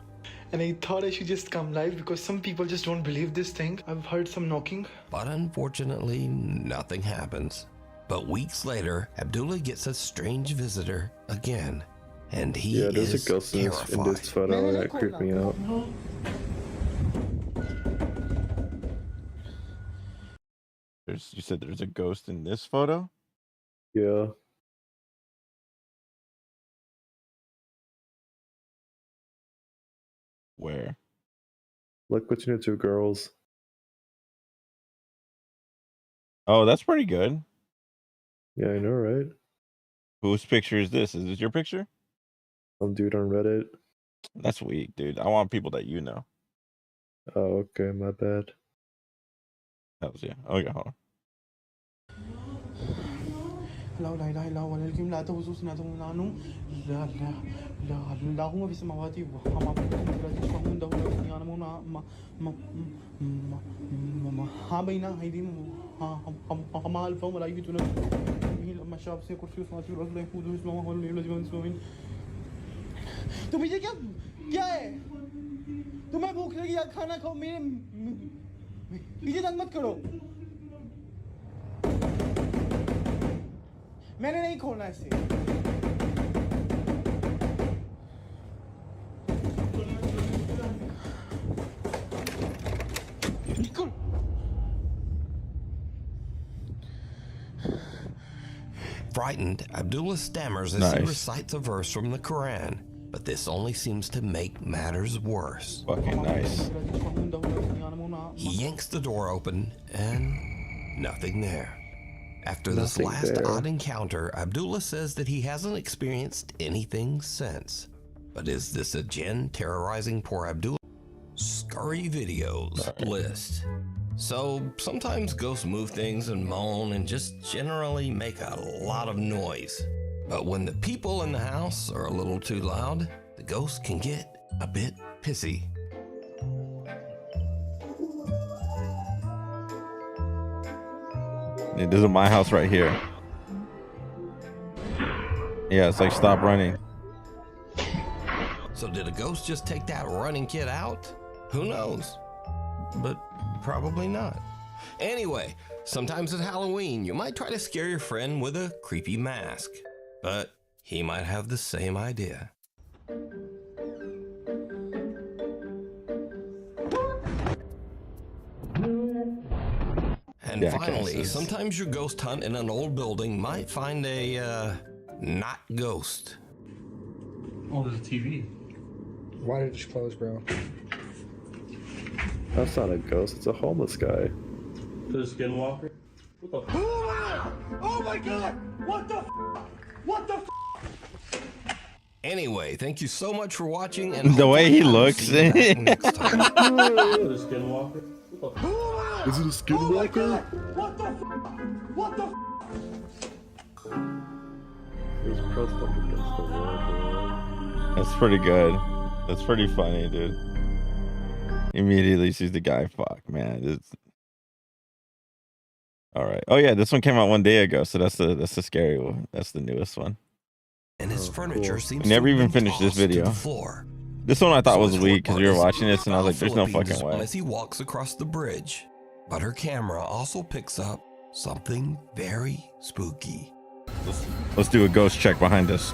And I thought I should just come live because some people just don't believe this thing. I've heard some knocking. But unfortunately, nothing happens. But weeks later, Abdullah gets a strange visitor again, and he Yeah, there's is a ghost in terrified. this photo and that creeped me out. You said there's a ghost in this photo? Yeah. Where? Look between the two girls. Oh, that's pretty good. Yeah, I know, right? Whose picture is this? Is this your picture? Some dude on Reddit. That's weak, dude. I want people that you know. Oh, okay, my bad. That was you. Okay, hold on. لا لا إله إلا هو الحكيم لا تأخذه سنة ولا نوم لا لا لا لا هو في السماوات وهم لا تشفعون له لا يعلمون ما بين أيديهم ما ألفهم ولا يجدون به لما شاء بسيط كرسي السماوات والأرض لا يؤوده حفظهما وهو العلي العظيم तुम ये क्या है तुम्हें भूख लगी या खाना खाओ मेरे पीछे तंग मत करो मैंने नहीं खोलना इसे Frightened, Abdullah stammers as Nice. he recites a verse from the Quran, but this only seems to make matters worse. Fucking nice. He yanks the door open, and nothing there. After this Nothing last there. odd encounter, Abdullah says that he hasn't experienced anything since. But is this a jinn terrorizing poor Abdullah? Scurry videos list. So sometimes ghosts move things and moan and just generally make a lot of noise. But when the people in the house are a little too loud, the ghost can get a bit pissy. This is my house right here. Yeah, it's like stop running. So did a ghost just take that running kid out? Who knows? But probably not. Anyway, sometimes at Halloween, you might try to scare your friend with a creepy mask, but he might have the same idea. And finally, Jackasses. sometimes your ghost hunt in an old building might find a, not ghost. Oh, there's a TV. Why did it just close, bro? That's not a ghost, it's a homeless guy. There's a skinwalker. What the Oh my god! What the What the Anyway, thank you so much for watching, and The way he hopefully I will looks. see you back next time. There's a skinwalker. What the Is it a skinwalker? What the What the It was pressed up against the wall, bro. That's pretty good. That's pretty funny, dude. Immediately sees the guy. Fuck, man. It's... All right. Oh yeah, this one came out 1 day ago, so that's the scary one. That's the newest one. And his furniture seems I never to have even been finished this tossed to video. the floor. This one I thought So was his weak because we were work watching this and I was like, "There's no Philippines fucking way." As he walks across the bridge, but her camera also picks up something very spooky. Let's do a ghost check behind us.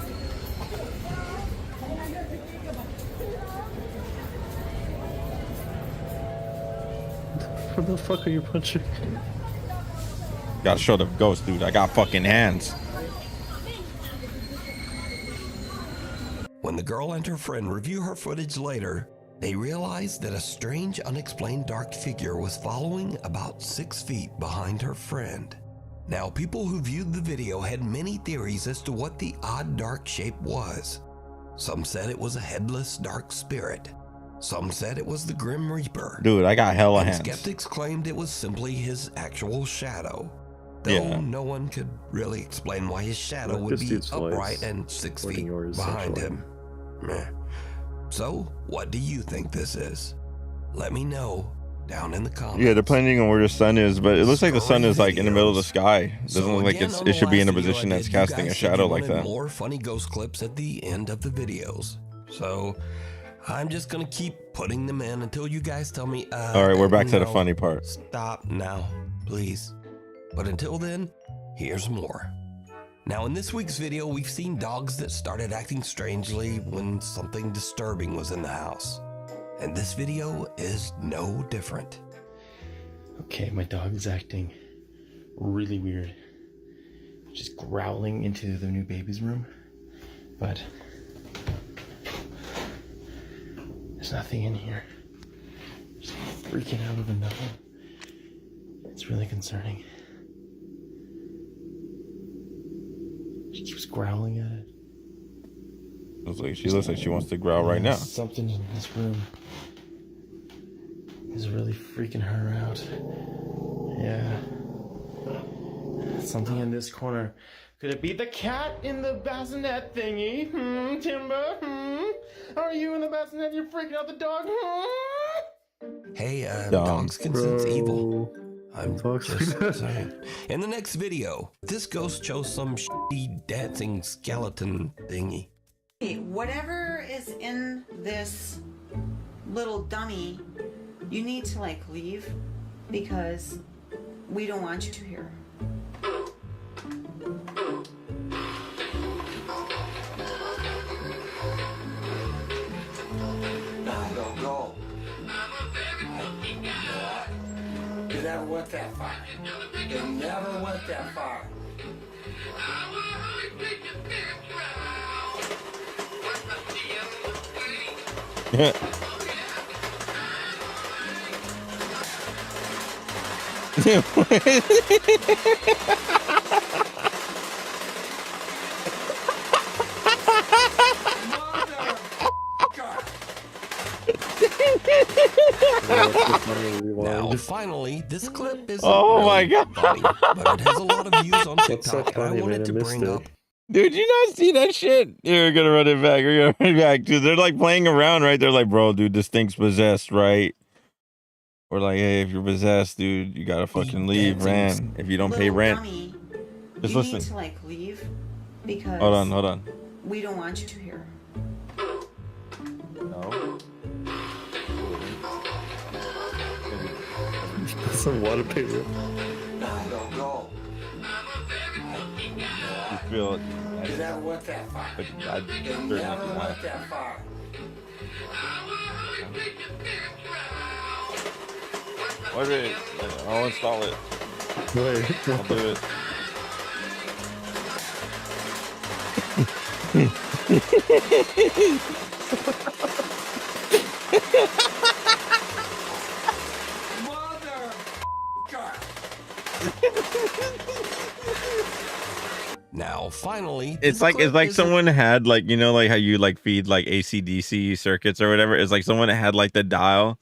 What the fuck are you punching? Gotta show the ghost, dude. I got fucking hands. When the girl and her friend review her footage later, they realized that a strange, unexplained dark figure was following about 6 feet behind her friend. Now, people who viewed the video had many theories as to what the odd dark shape was. Some said it was a headless dark spirit. Some said it was the Grim Reaper. Dude, I got hella And hands. skeptics claimed it was simply his actual shadow. Though Yeah. no one could really explain why his shadow Look, would this be dude's voice. upright and 6 Like feet yours, behind essentially. him. Meh. So, what do you think this is? Let me know down in the comments. Yeah, depending on where the sun is, but it looks like the sun is like in the middle of the sky. Doesn't look like again, it's, on it the should be in a last video position I that's did, you casting guys a said shadow you like wanted that. More funny ghost clips at the end of the videos. So, I'm just gonna keep putting them in until you guys tell me. All right, we're back to the no, funny part. Stop now, please. But until then, here's more. Now, in this week's video, we've seen dogs that started acting strangely when something disturbing was in the house. And this video is no different. Okay, my dog is acting really weird. Just growling into the new baby's room. But there's nothing in here. Just freaking out of nothing. It's really concerning. She keeps growling at it. She looks like she wants to growl right now. Something in this room is really freaking her out. Yeah. Something in this corner. Could it be the cat in the bassinet thingy? Timber? Are you in the bassinet? You're freaking out the dog? Hey, Dumb. dogs can sense evil. I'm Dogs just can- saying. In the next video, this ghost chose some shitty dancing skeleton thingy. Whatever is in this little dummy, you need to like leave because we don't want you to hear. I don't go. You never went that far. You never went that far. Now, finally, this clip is Oh my God. funny, but it has a lot of views on What's so TikTok, and I funny, wanted man? to I missed bring it. up Dude, you not see that shit? Yeah, we're gonna run it back. We're gonna run it back. Dude, they're like playing around, right? They're like, bro, dude, this thing's possessed, right? We're like, hey, if you're possessed, dude, you gotta fucking leave, man. If you don't pay Little rent. dummy, Just you listen. need to like leave because Hold on. we don't want you to hear. No. Some water paper. I don't go. You feel it. You never went that far. But I You certainly never do not. went that far. Wait a minute. I'll install it. Wait. I'll do it. now. Finally, It's this like clip is someone had like, you know, like how you like feed like AC/DC circuits or whatever. It's like someone had like the dial,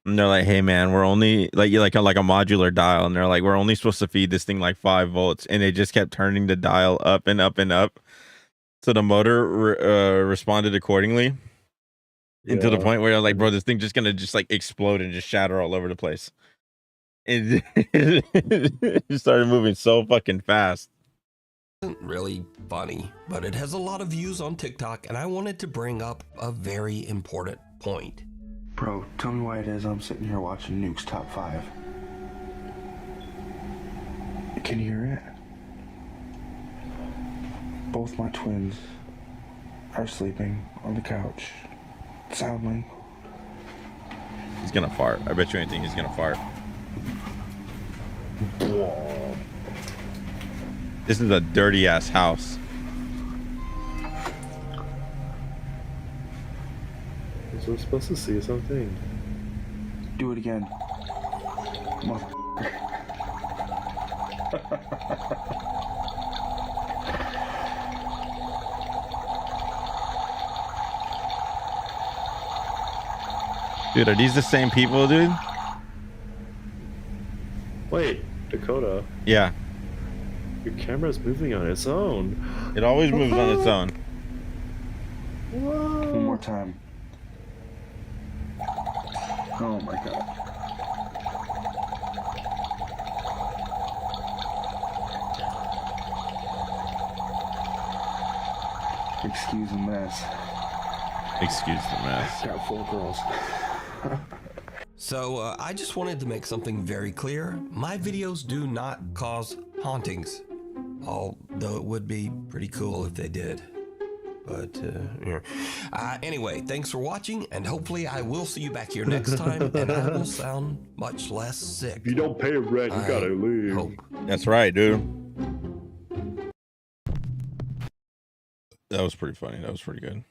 and they're like, hey man, we're only like a modular dial, and they're like, we're only supposed to feed this thing like 5 volts, and they just kept turning the dial up and up and up, so the motor responded accordingly. And to the Yeah. point where like, bro, this thing just gonna just like explode and just shatter all over the place. It it started moving so fucking fast. isn't really funny, but it has a lot of views on TikTok, and I wanted to bring up a very important point. Bro, tell me why it is I'm sitting here watching Nuke's Top 5. Can you hear it? Both my twins are sleeping on the couch, soundly. He's gonna fart. I bet you anything he's gonna fart. This is a dirty ass house. So we're supposed to see something. Do it again. Dude, are these the same people, dude? Wait, Dakota. Yeah. Your camera's moving on its own. It always moves on its own. Whoa. One more time. Oh my god. Excuse the mess. Excuse the mess. Got 4 girls. So, I just wanted to make something very clear. My videos do not cause hauntings. Although it would be pretty cool if they did. But, yeah. Anyway, thanks for watching, and hopefully I will see you back here next time, and I will sound much less sick. If you don't pay rent, you gotta leave. Hope. That's right, dude. That was pretty funny. That was pretty good.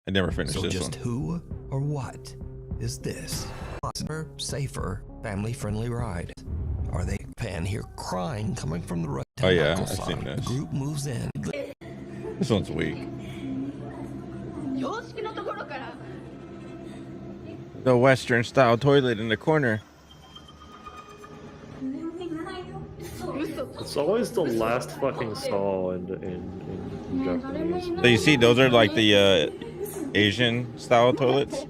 I never finished So this just one. who or what is this? Safer, family-friendly ride. Are they fan here crying coming from the Oh yeah, rectangle I've side? seen this. The group moves in. This one's weak. The Western style toilet in the corner. It's always the last fucking stall in Japanese. So you see, those are like the Asian style toilets.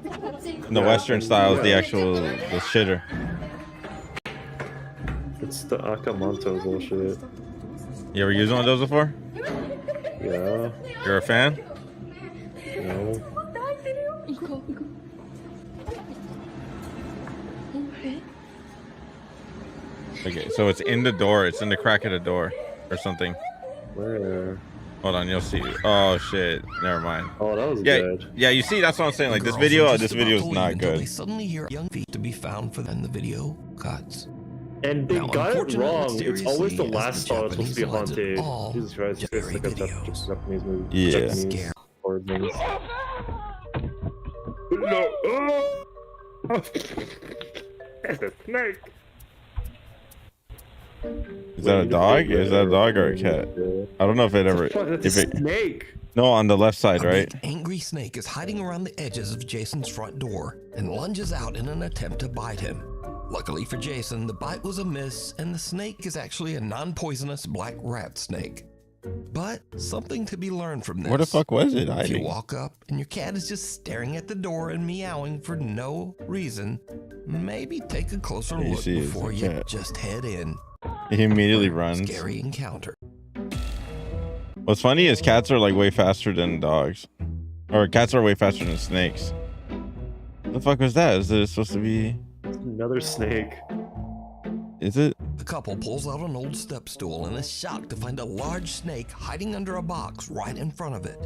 And the Western style is the actual the shitter. It's the Akamanto bullshit. You ever used one of those before? Yeah. You're a fan? No. Okay, so it's in the door. It's in the crack of the door or something. Where? Hold on, you'll see. Oh shit, never mind. Oh, that was yeah, good. Yeah, you see, that's what I'm saying. Like this Girls are video just about is to leave not until They good. suddenly hear young feet to be found for them. The video cuts. And they Now, got it unfortunately, wrong. It's always the mysteriously, last as the stall that's supposed to be Japanese haunted. all Jesus Christ, it's like a Japanese movie. Yeah. Japanese horror movies. No. It's a snake. Is that a dog? Is that a dog or a cat? I don't know if it ever. That's If a it. snake. No, on the left side, A right? big angry snake is hiding around the edges of Jason's front door and lunges out in an attempt to bite him. Luckily for Jason, the bite was a miss, and the snake is actually a non-poisonous black rat snake. But something to be learned from this. Where the fuck was it If you hiding? walk up and your cat is just staring at the door and meowing for no reason, maybe take a closer You look see, it's before a you cat. just head in. He immediately runs. Scary encounter. What's funny is cats are like way faster than dogs, or cats are way faster than snakes. What the fuck was that? Is it supposed to be? Another snake. Is it? The couple pulls out an old step stool and is shocked to find a large snake hiding under a box right in front of it.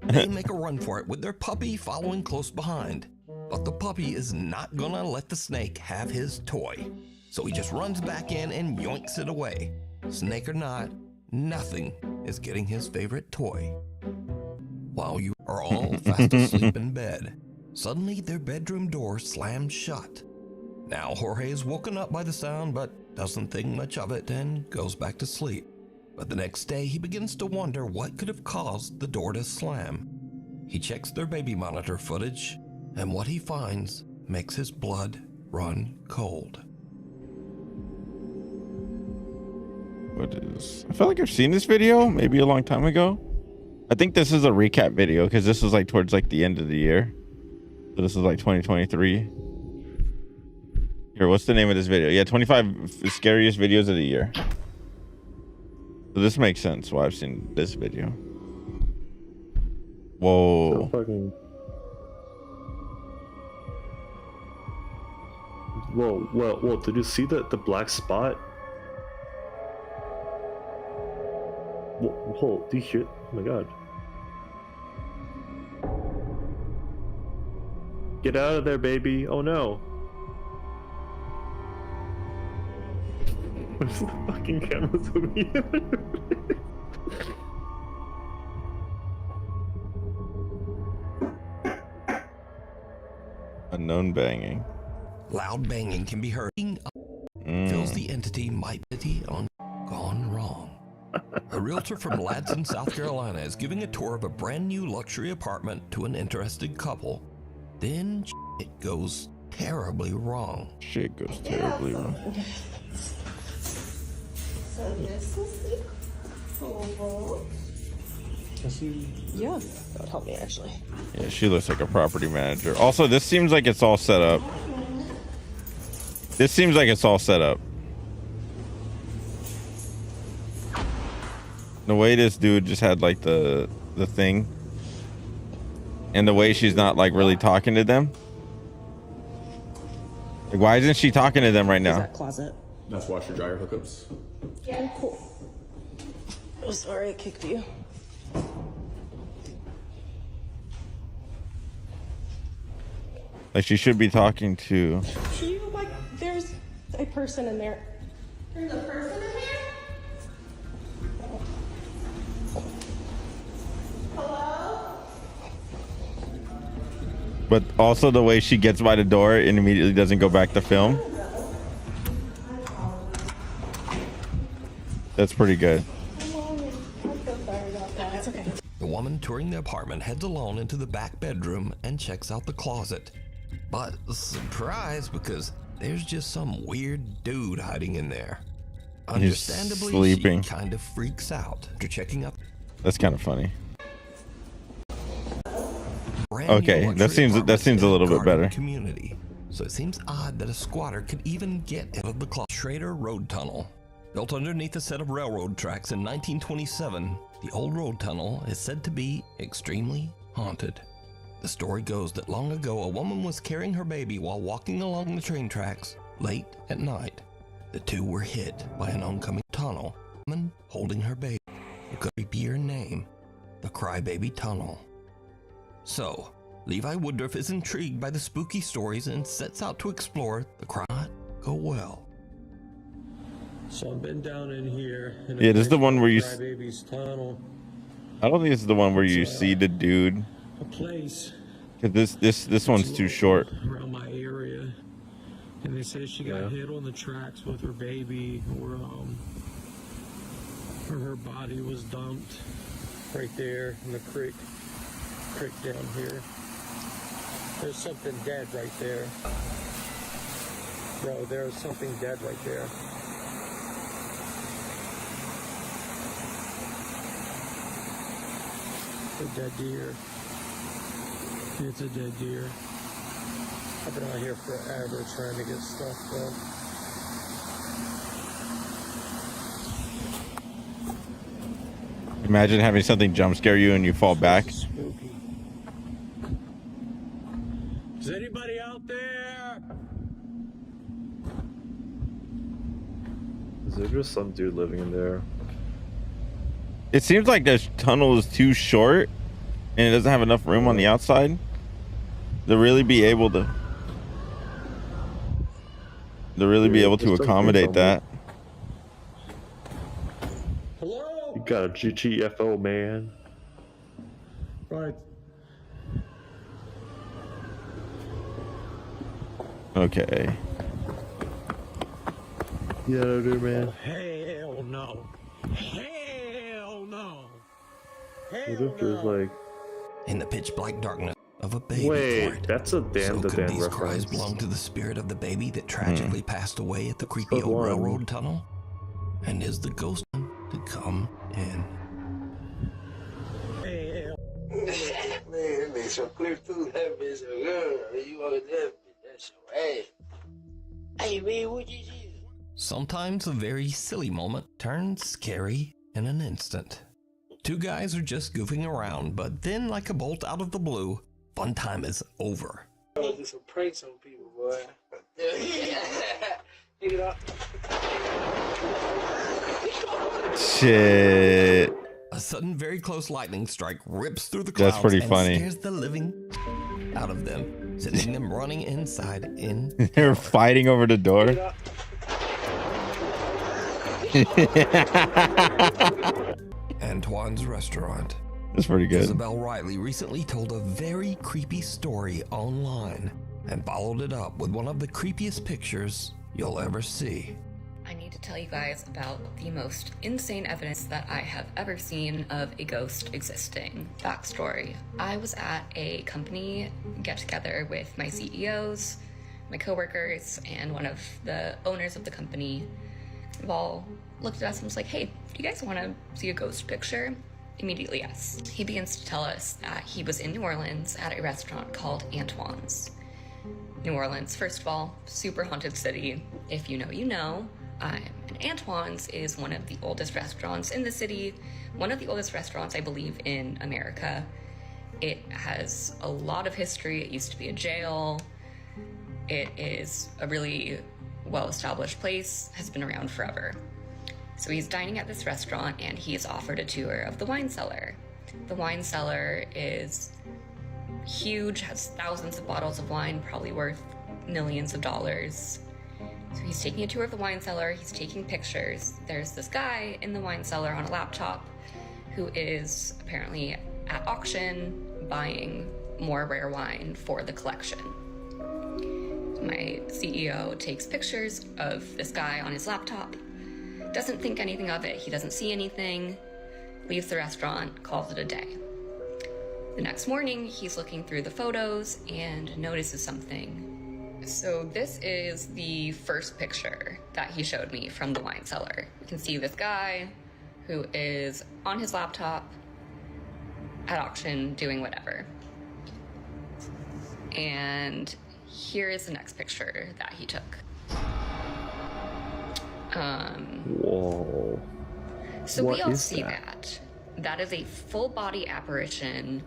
They make a run for it with their puppy following close behind. But the puppy is not gonna let the snake have his toy. So he just runs back in and yoinks it away. Snake or not, nothing is getting his favorite toy. While you are all fast asleep in bed, suddenly their bedroom door slams shut. Now Jorge is woken up by the sound but doesn't think much of it and goes back to sleep. But the next day he begins to wonder what could have caused the door to slam. He checks their baby monitor footage, and what he finds makes his blood run cold. What is? I feel like I've seen this video maybe a long time ago. I think this is a recap video because this is like towards like the end of the year. So this is like 2023. Here, what's the name of this video? Yeah, 25 scariest videos of the year. So this makes sense why I've seen this video. Whoa. Whoa, did you see the black spot? Whoa, do you hear? Oh my god. Get out of there, baby. Oh no. Where's the fucking camera zooming in? unknown banging. Loud banging can be heard. Feels the entity might be on gone wrong. A realtor from Ladson, South Carolina is giving a tour of a brand new luxury apartment to an interested couple. Then it goes terribly wrong. Shit goes terribly wrong. So this is the pool. Yeah, that would help me actually. Yeah, she looks like a property manager. Also, this seems like it's all set up. This seems like it's all set up. The way this dude just had like the thing, and the way she's not like really talking to them. Like, why isn't she talking to them right now? That closet. That's washer dryer hookups. Yeah, cool. Oh, sorry, I kicked you. Like, she should be talking to. You like, there's a person in there. There's a person in there? Hello? But also the way she gets by the door and immediately doesn't go back to film. That's pretty good. The woman touring the apartment heads alone into the back bedroom and checks out the closet. But surprise, because there's just some weird dude hiding in there. He's Understandably, sleeping. she kind of freaks out after checking up. That's kind of funny. Brand new Okay, luxury that seems apartments a in little bit Garden better. Community. So it seems odd that a squatter could even get out of the closet. Schrader Road Tunnel. Built underneath a set of railroad tracks in 1927, the old road tunnel is said to be extremely haunted. The story goes that long ago a woman was carrying her baby while walking along the train tracks late at night. The two were hit by an oncoming tunnel. The woman holding her baby. It could be her name, the Crybaby Tunnel. So, Levi Woodruff is intrigued by the spooky stories and sets out to explore the cry not go well. So I've been down in here. Yeah, this is the one where you. Crybaby's tunnel. I don't think this is the one where you see the dude. A place. Cause this one's too short. Around my area, and they say she got hit on the tracks with her baby, or her body was dumped right there in the creek down here. There's something dead right there. Bro, there's something dead right there. A dead deer. It's a dead deer. I've been out here forever trying to get stuff done. Imagine having something jump scare you and you fall back. Spooky. Is anybody out there? Is there just some dude living in there? It seems like this tunnel is too short and it doesn't have enough room on the outside to really be able to accommodate that. Hello? You got a GTFO, man. Right. Okay. Yeah, dude, man. Hell no. Hell no. What if there's like In the pitch black darkness of a baby Wait, fort. that's a Dan So the could Dan these cries reference. belong to the spirit of the baby that tragically passed away at the creepy But old one. railroad tunnel? And is the ghost to come in? Hell. Man, that makes so clear through that bitch. So good. You want that bitch. That's your ass. Hey, man, what you do? Sometimes a very silly moment turns scary in an instant. Two guys are just goofing around, but then, like a bolt out of the blue, fun time is over. I was do some pranks on people, boy. Pick it up. Shit. A sudden, very close lightning strike rips through the clouds That's pretty and funny. scares the living out of them, sending them running inside in They're fighting over the door. Antoine's Restaurant. That's pretty good. Isabel Riley recently told a very creepy story online. and followed it up with one of the creepiest pictures you'll ever see. I need to tell you guys about the most insane evidence that I have ever seen of a ghost existing. Backstory. I was at a company get-together with my CEOs, my coworkers, and one of the owners of the company. We've all looked at us and was like, hey, do you guys want to see a ghost picture? Immediately, yes. He begins to tell us that he was in New Orleans at a restaurant called Antoine's. New Orleans, first of all, super haunted city. If you know, you know. And Antoine's is one of the oldest restaurants in the city, one of the oldest restaurants, I believe, in America. It has a lot of history. It used to be a jail. It is a really well-established place, has been around forever. So he's dining at this restaurant and he is offered a tour of the wine cellar. The wine cellar is huge, has thousands of bottles of wine, probably worth millions of dollars. So he's taking a tour of the wine cellar, he's taking pictures. There's this guy in the wine cellar on a laptop who is apparently at auction buying more rare wine for the collection. My CEO takes pictures of this guy on his laptop, doesn't think anything of it, he doesn't see anything, leaves the restaurant, calls it a day. The next morning, he's looking through the photos and notices something. So this is the first picture that he showed me from the wine cellar. You can see this guy who is on his laptop at auction doing whatever. And here is the next picture that he took. Whoa. So What we all is see that? that. That is a full body apparition.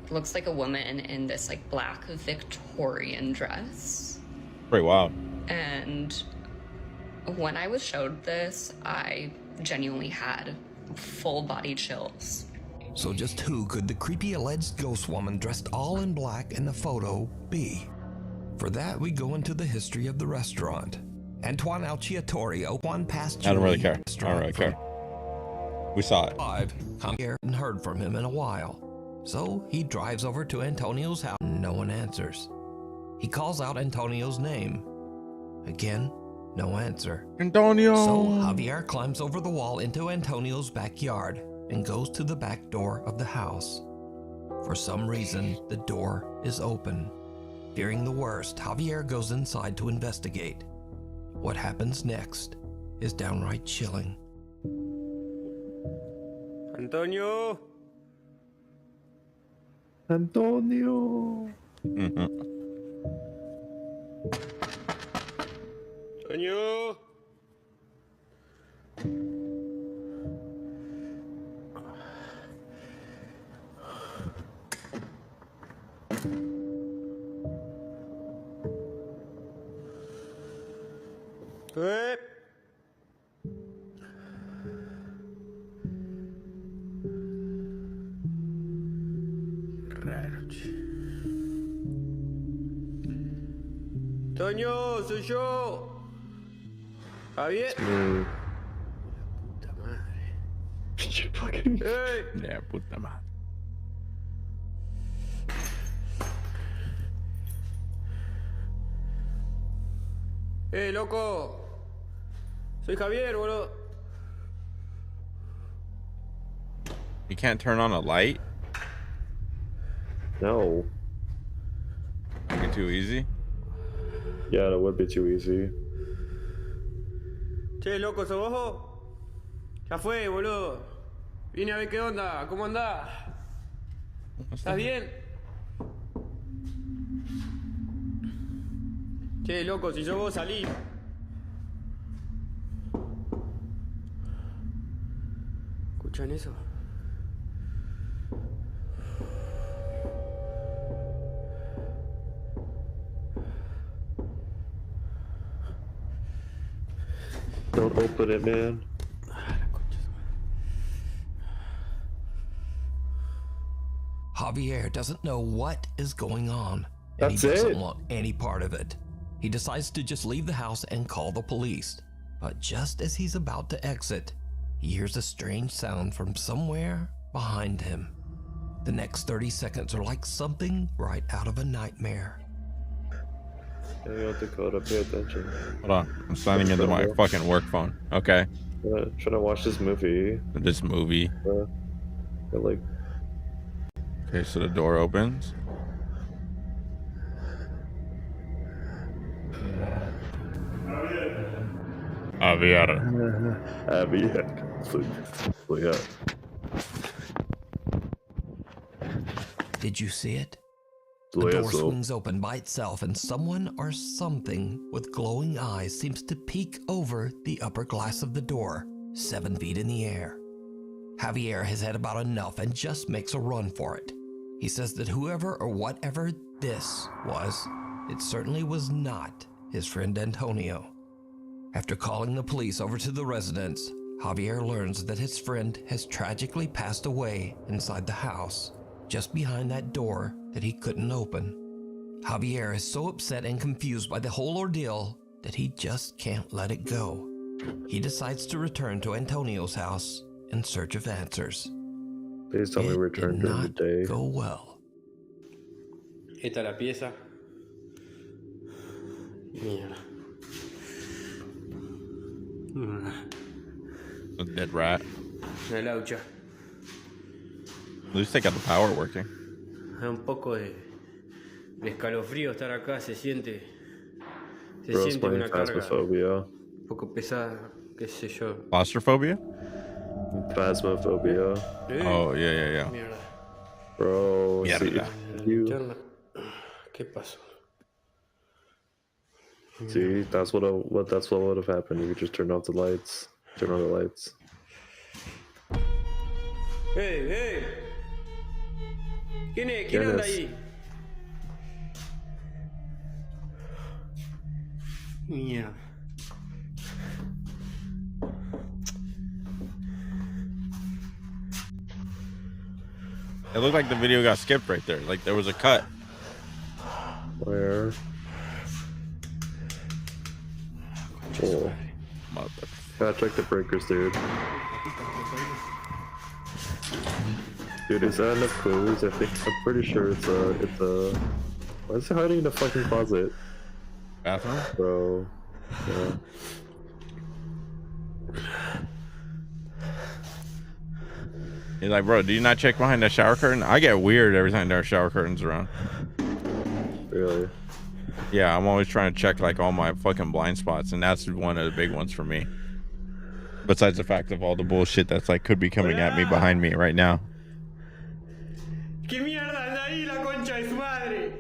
It looks like a woman in this like black Victorian dress. Pretty wild. And when I was showed this, I genuinely had full body chills. So just who could the creepy alleged ghost woman dressed all in black in the photo be? For that, we go into the history of the restaurant. Antoine Alciatore opened past I don't really care. I don't really care. We saw it. Javier hadn't heard from him in a while. So he drives over to Antonio's house. No one answers. He calls out Antonio's name. Again, no answer. Antonio! So Javier climbs over the wall into Antonio's backyard and goes to the back door of the house. For some reason, the door is open. Fearing the worst, Javier goes inside to investigate. What happens next is downright chilling. Antonio! Antonio! Antonio! Hey! Toño, soy yo. Javier. Puta madre. Pinche fucking. Hey. Yeah, puta madre. Loco. Soy Javier, boludo. You can't turn on a light? No. Make it too easy? Yeah, that would be too easy. Che, loco, ¿sos vos? Ya fue, boludo. Vine a ver qué onda. ¿Cómo andás? ¿Estás bien? Che, loco, si sos vos, salí. ¿Escuchan eso? Don't open it, man. Javier doesn't know what is going on, and That's he doesn't it. want any part of it. He decides to just leave the house and call the police. But just as he's about to exit, he hears a strange sound from somewhere behind him. The next 30 seconds are like something right out of a nightmare. Yo, Dakota, pay attention. Hold on. I'm signing into my fucking work phone. Okay. Trying to watch this movie. This movie. Like. Okay, so the door opens. Javier. So yeah. Did you see it? The door swings open by itself, and someone or something with glowing eyes seems to peek over the upper glass of the door, 7 feet in the air. Javier has had about enough and just makes a run for it. He says that whoever or whatever this was, it certainly was not his friend Antonio. After calling the police over to the residence, Javier learns that his friend has tragically passed away inside the house, just behind that door that he couldn't open. Javier is so upset and confused by the whole ordeal that he just can't let it go. He decides to return to Antonio's house in search of answers. Please tell me return during the day. Go well. Esta es la pieza. Mierda. A dead rat. Una laucha. At least they got the power working. Da un poco de escalofrío estar acá, se siente Bro's playing una carga Phasmophobia. un poco pesada, qué sé yo. Claustrophobia? Phasmophobia. Oh, yeah. Mierda. Bro, see, Mierda. ¿Qué pasó? See, that's what would have happened. You could just turn off the lights. Turn on the lights. ¡Hey! ¿Quién anda ahí? Mierda. It looked like the video got skipped right there. Like there was a cut. Where? Oh. Gotta check the breakers, dude. Dude, is that enough clues? I'm pretty sure it's a. Why is it hiding in the fucking closet? Bathroom? Bro. Yeah. He's like, bro, do you not check behind that shower curtain? I get weird every time there are shower curtains around. Really? Yeah, I'm always trying to check like all my fucking blind spots, and that's one of the big ones for me. Besides the fact of all the bullshit that's like could be coming at me behind me right now. ¿Qué mierda anda ahí, la concha de su madre?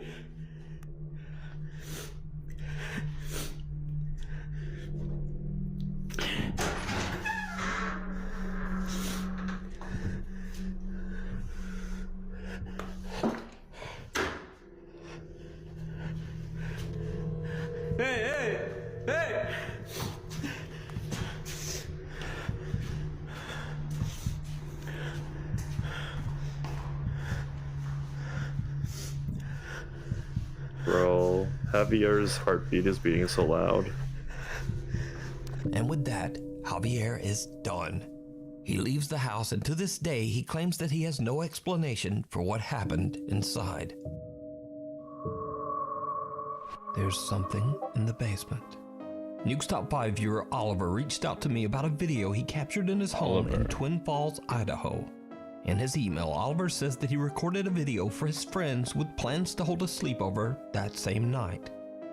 ¡Hey! Bro, Javier's heartbeat is beating so loud. And with that, Javier is done. He leaves the house, and to this day, he claims that he has no explanation for what happened inside. There's something in the basement. Nuke's Top 5 viewer Oliver reached out to me about a video he captured in his home in Twin Falls, Idaho. In his email, Oliver says that he recorded a video for his friends with plans to hold a sleepover that same night.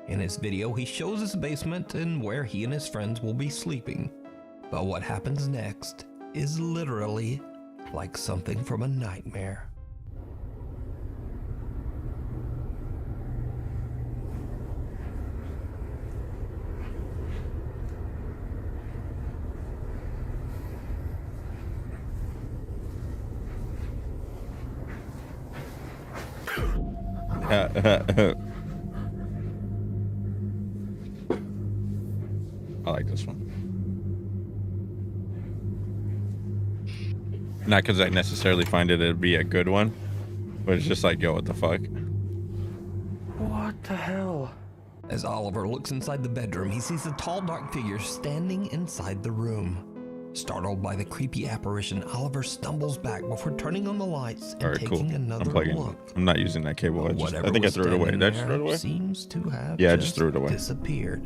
In his video, he shows his basement and where he and his friends will be sleeping. But what happens next is literally like something from a nightmare. I like this one. Not because I necessarily find it'd be a good one, but it's just like, yo, what the fuck? What the hell? As Oliver looks inside the bedroom, he sees a tall, dark figure standing inside the room. Startled by the creepy apparition, Oliver stumbles back before turning on the lights and taking another I'm plugging. look. I'm not using that cable. I Whatever think I was threw it away. standing Did I just there throw it away? Seems to have Yeah, I just threw it away. disappeared.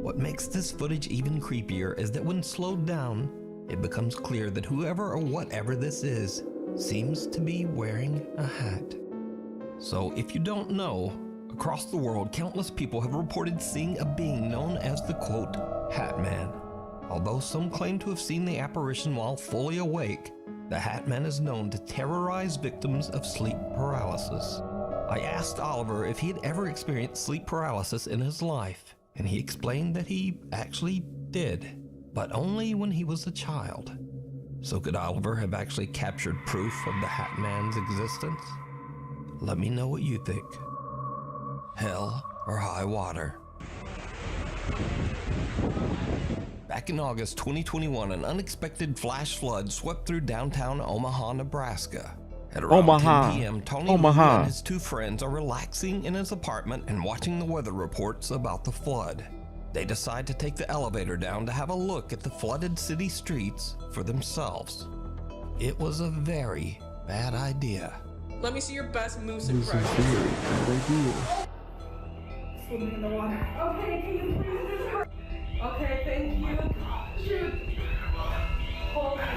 What makes this footage even creepier is that when slowed down, it becomes clear that whoever or whatever this is seems to be wearing a hat. So if you don't know, across the world, countless people have reported seeing a being known as the quote, Hat Man. Although some claim to have seen the apparition while fully awake, the Hat Man is known to terrorize victims of sleep paralysis. I asked Oliver if he had ever experienced sleep paralysis in his life, and he explained that he actually did, but only when he was a child. So could Oliver have actually captured proof of the Hat Man's existence? Let me know what you think. Hell or high water? Back in August 2021, an unexpected flash flood swept through downtown Omaha, Nebraska. At around 10 p.m., Tony Omaha. and his two friends are relaxing in his apartment and watching the weather reports about the flood. They decide to take the elevator down to have a look at the flooded city streets for themselves. It was a very bad idea. Let me see your best moves and crush. Put me in the water. Okay, can you please just hurry? Okay, thank you. Shoot. Hold on.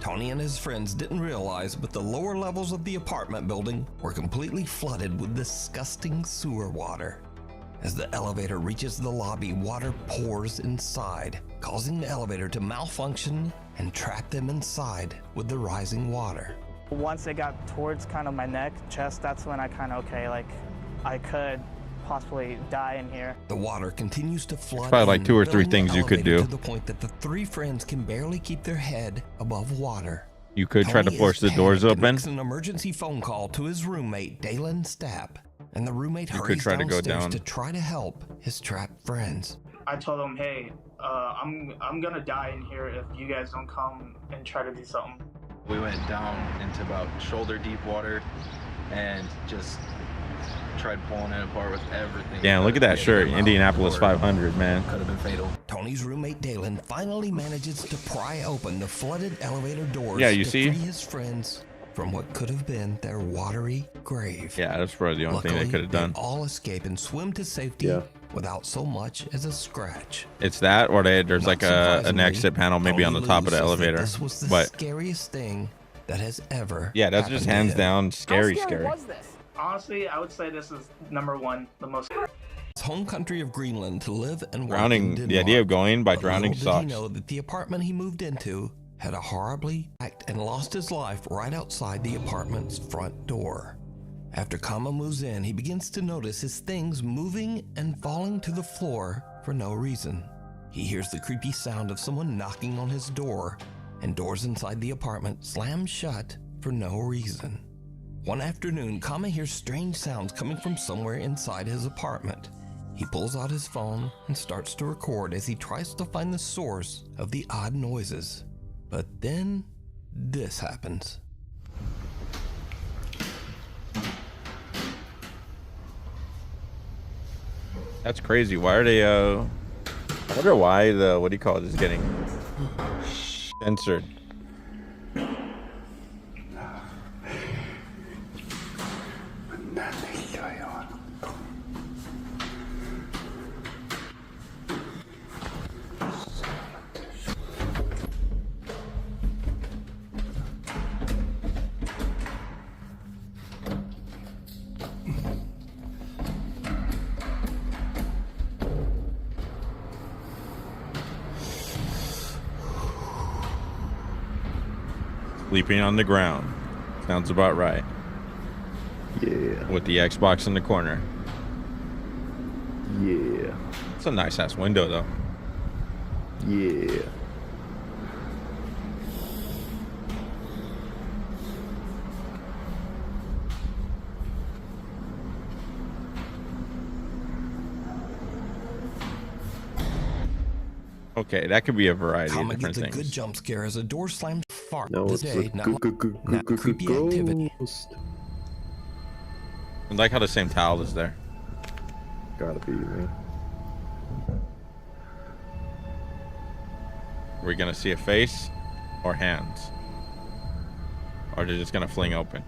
Tony and his friends didn't realize, but the lower levels of the apartment building were completely flooded with disgusting sewer water. As the elevator reaches the lobby, water pours inside, causing the elevator to malfunction and trap them inside with the rising water. Once it got towards kind of my neck, chest, that's when I kind of, I could possibly die in here. The water continues to flood. Probably like 2 or 3 filling the things you could elevator do. To the point that the three friends can barely keep their head above water. You could try to Tony force is the doors panicked and open. makes an emergency phone call to his roommate, Dalen Stapp, and the roommate You could hurries try to go downstairs down. to try to help his trapped friends. I told him, hey, I'm gonna die in here if you guys don't come and try to do something. We went down into about shoulder deep water and just tried pulling it apart with everything. Damn, look at that shirt. Indianapolis 500, man. Could have been fatal. Tony's roommate Dalen finally manages to pry open the flooded elevator doors Yeah, you to see? free his friends from what could have been their watery grave. Yeah, that's probably the only thing they could have done. They all escape and swim to safety without so much as a scratch. It's that, or there's like an surprisingly, exit panel maybe on the Tony top of the Lou says that elevator. This was the But scariest thing that has ever yeah, that's just happened hands to him. down scary. Honestly, I would say this is number one, the most. It's home country of Greenland to live and work Drowning, in the idea of Denmark. going by But drowning little did sucks. he know that the apartment he moved into had a horribly act and lost his life right outside the apartment's front door. After Kama moves in, he begins to notice his things moving and falling to the floor for no reason. He hears the creepy sound of someone knocking on his door, and doors inside the apartment slam shut for no reason. One afternoon, Kama hears strange sounds coming from somewhere inside his apartment. He pulls out his phone and starts to record as he tries to find the source of the odd noises. But then, this happens. That's crazy. Why are they? I wonder why the what do you call it is getting censored. Sleeping on the ground. Sounds about right. Yeah. With the Xbox in the corner. Yeah. It's a nice ass window though. Yeah. Okay, that could be a variety Kama of different gets a things. good jump scare as a door slams far No, it's today, a not creepy activity. ghost. I like how the same towel is there. Gotta be, man. Are we gonna see a face or hands? Or they're just gonna fling open?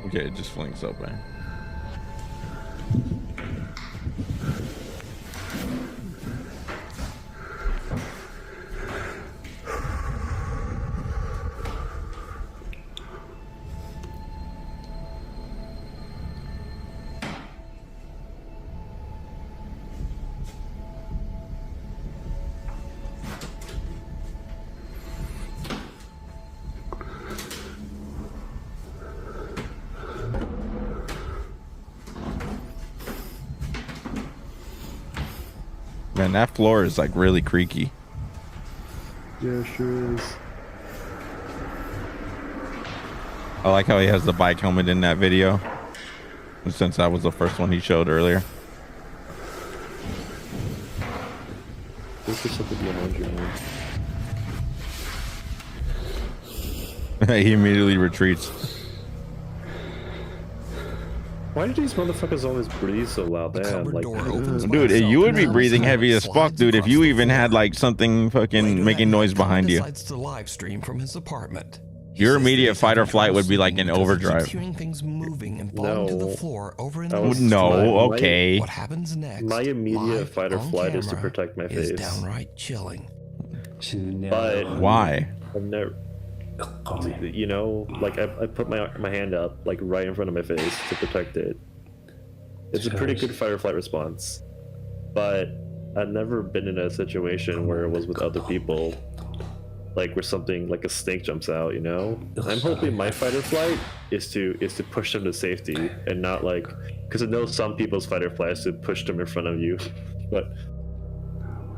Okay, it just flings open. Man, that floor is like really creaky. Yeah, it sure is. I like how he has the bike helmet in that video, since that was the first one he showed earlier. This is something behind you, man. He immediately retreats. Why do these motherfuckers always breathe so loud? Damn, like, Dude, you would be breathing heavy as fuck, dude, if you even had like something fucking making noise behind you. Decides to live stream from his apartment. Your immediate fight or flight would be like in overdrive. Hearing things moving and falling to the floor over in the Okay. What happens next? My immediate fight or on flight is to camera protect my is face. downright chilling. But why? I've never, you know, like I put my hand up like right in front of my face to protect it. It's a pretty good fight or flight response, but I've never been in a situation where it was with other people, like where something like a snake jumps out, you know. I'm hoping my fight or flight is to push them to safety and not like, because I know some people's fight or flight is to push them in front of you, but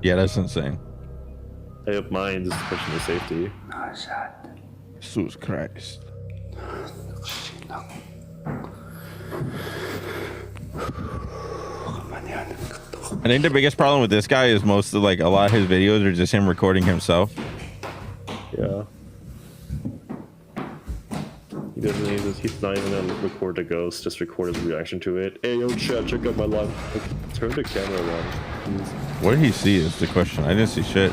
yeah, that's insane. I hope mine is to push them to safety. Jesus Christ. I think the biggest problem with this guy is most of like a lot of his videos are just him recording himself. Yeah. He doesn't even, he's not even gonna record the ghost, just record his reaction to it. Hey yo chat, check out my live. Like, turn the camera around. Please. What did he see is the question. I didn't see shit.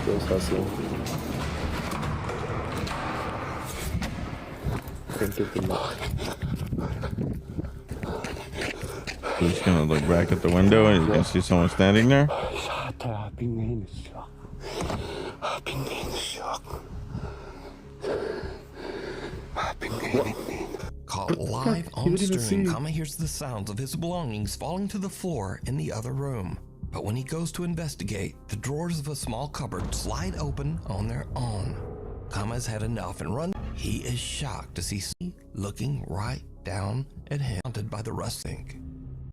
Ghost hustling. He's gonna look back at the window and he's gonna see someone standing there. Caught live on stream, Kama hears the sounds of his belongings falling to the floor in the other room. But when he goes to investigate, the drawers of a small cupboard slide open on their own. Kama's had enough and runs. He is shocked to see looking right down at him, haunted by the rusting.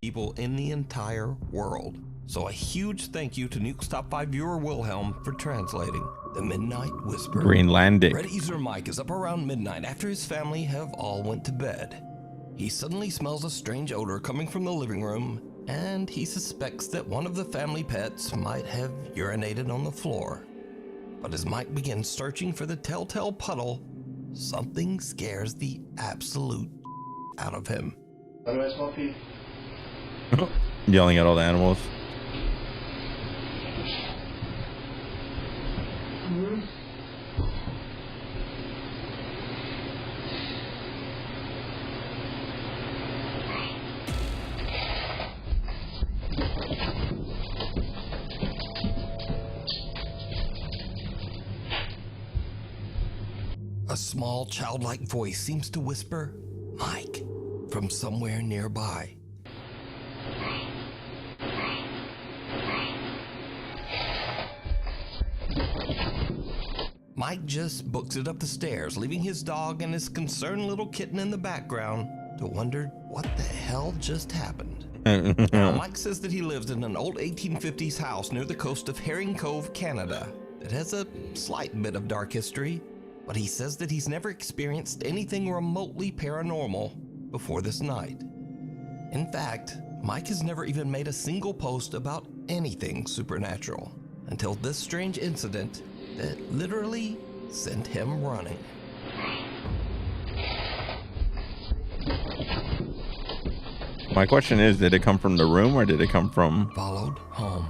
People in the entire world. So a huge thank you to Nuke's Top 5 viewer Wilhelm for translating The Midnight Whisper. Greenlandic. Red Easer Mike is up around midnight after his family have all went to bed. He suddenly smells a strange odor coming from the living room, and he suspects that one of the family pets might have urinated on the floor. But as Mike begins searching for the telltale puddle, something scares the absolute out of him. How do I smell pee? Yelling at all the animals. A small childlike voice seems to whisper, "Mike," from somewhere nearby. Mike just books it up the stairs, leaving his dog and his concerned little kitten in the background to wonder what the hell just happened. Now, Mike says that he lives in an old 1850s house near the coast of Herring Cove, Canada. It has a slight bit of dark history, but he says that he's never experienced anything remotely paranormal before this night. In fact, Mike has never even made a single post about anything supernatural until this strange incident that literally sent him running. My question is, did it come from the room or did it come from? Followed home.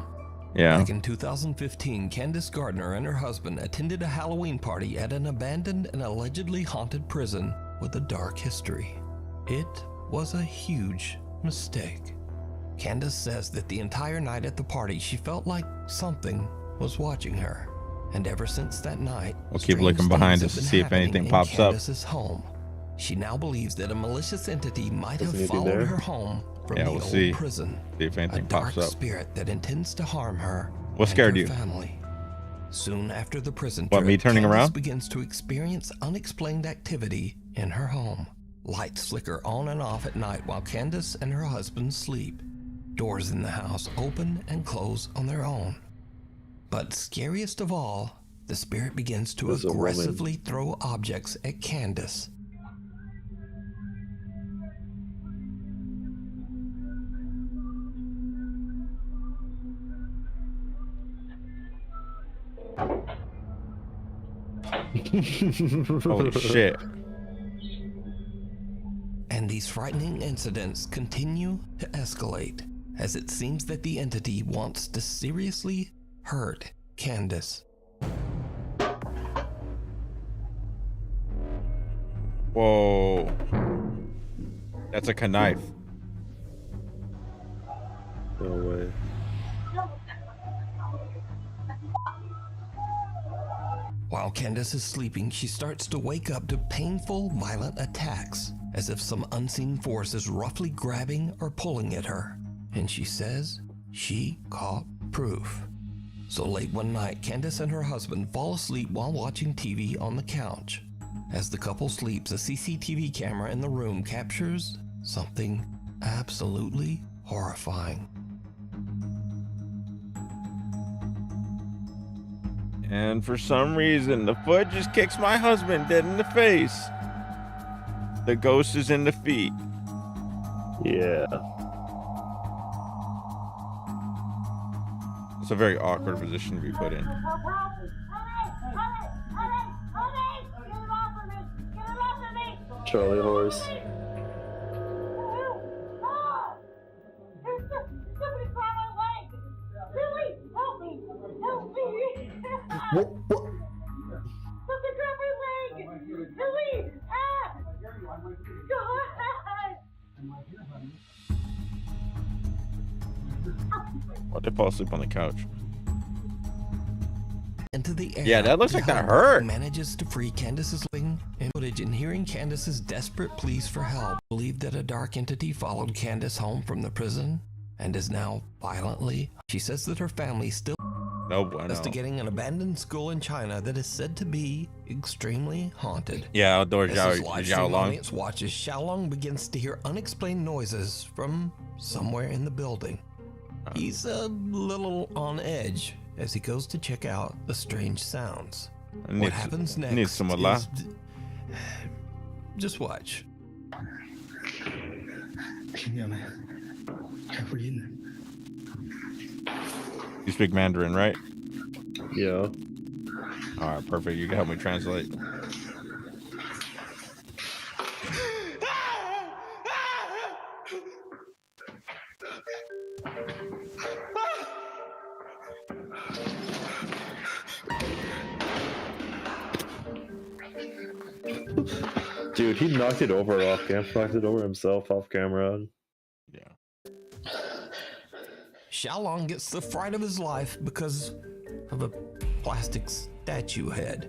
Yeah. Back in 2015, Candace Gardner and her husband attended a Halloween party at an abandoned and allegedly haunted prison with a dark history. It was a huge mistake. Candace says that the entire night at the party, she felt like something was watching her. And ever since that night, We'll keep strange looking behind things us to have see been if anything happening pops in up. Candace's home. She now believes that a malicious entity might Is have anything followed there? her home from Yeah, the we'll old see. prison. See if anything a dark pops up. spirit that intends to harm her. What and scared her you? Family. Soon after the prison What, trip, me turning Candace around? begins to experience unexplained activity in her home. Lights flicker on and off at night while Candace and her husband sleep. Doors in the house open and close on their own. But scariest of all, the spirit begins to There's a woman. aggressively throw objects at Candace. Holy shit. And these frightening incidents continue to escalate as it seems that the entity wants to seriously hurt Candace. Whoa. That's a knife. No way. While Candace is sleeping, she starts to wake up to painful, violent attacks, as if some unseen force is roughly grabbing or pulling at her. And she says she caught proof. So late one night, Candace and her husband fall asleep while watching TV on the couch. As the couple sleeps, a CCTV camera in the room captures something absolutely horrifying. And for some reason, the foot just kicks my husband dead in the face. The ghost is in the feet. Yeah. It's a very awkward position to be put in. Charlie horse. Why'd they fall asleep on the couch? Into the air. Yeah, that looks like that Howard hurt. Manages to free Candace's living and footage, and hearing Candace's desperate pleas for help, believed that a dark entity followed Candace home from the prison and is now violently. She says that her family still No bueno. investigating an abandoned school in China that is said to be extremely haunted. Yeah, outdoor As Zhao his live stream Long. audience watches, Xiaolong begins to hear unexplained noises from somewhere in the building. He's a little on edge as he goes to check out the strange sounds. What happens next? Need some Allah. is just watch. You speak Mandarin, right? Yeah. All right, perfect. You can help me translate. Dude, he knocked it over off camera. Knocked it over himself off camera. Xiaolong gets the fright of his life because of a plastic statue head.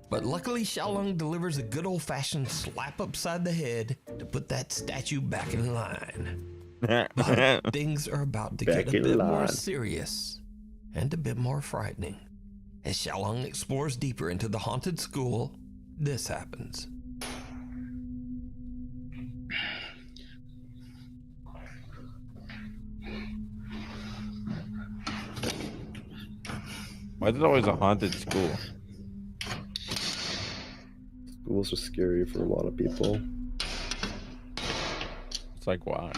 But luckily, Xiaolong delivers a good old-fashioned slap upside the head to put that statue back in line. But things are about to Back get a in bit more line. serious and a bit more frightening. As Xiaolong explores deeper into the haunted school, this happens. Why is it always a haunted school? Schools are scary for a lot of people. It's like, why?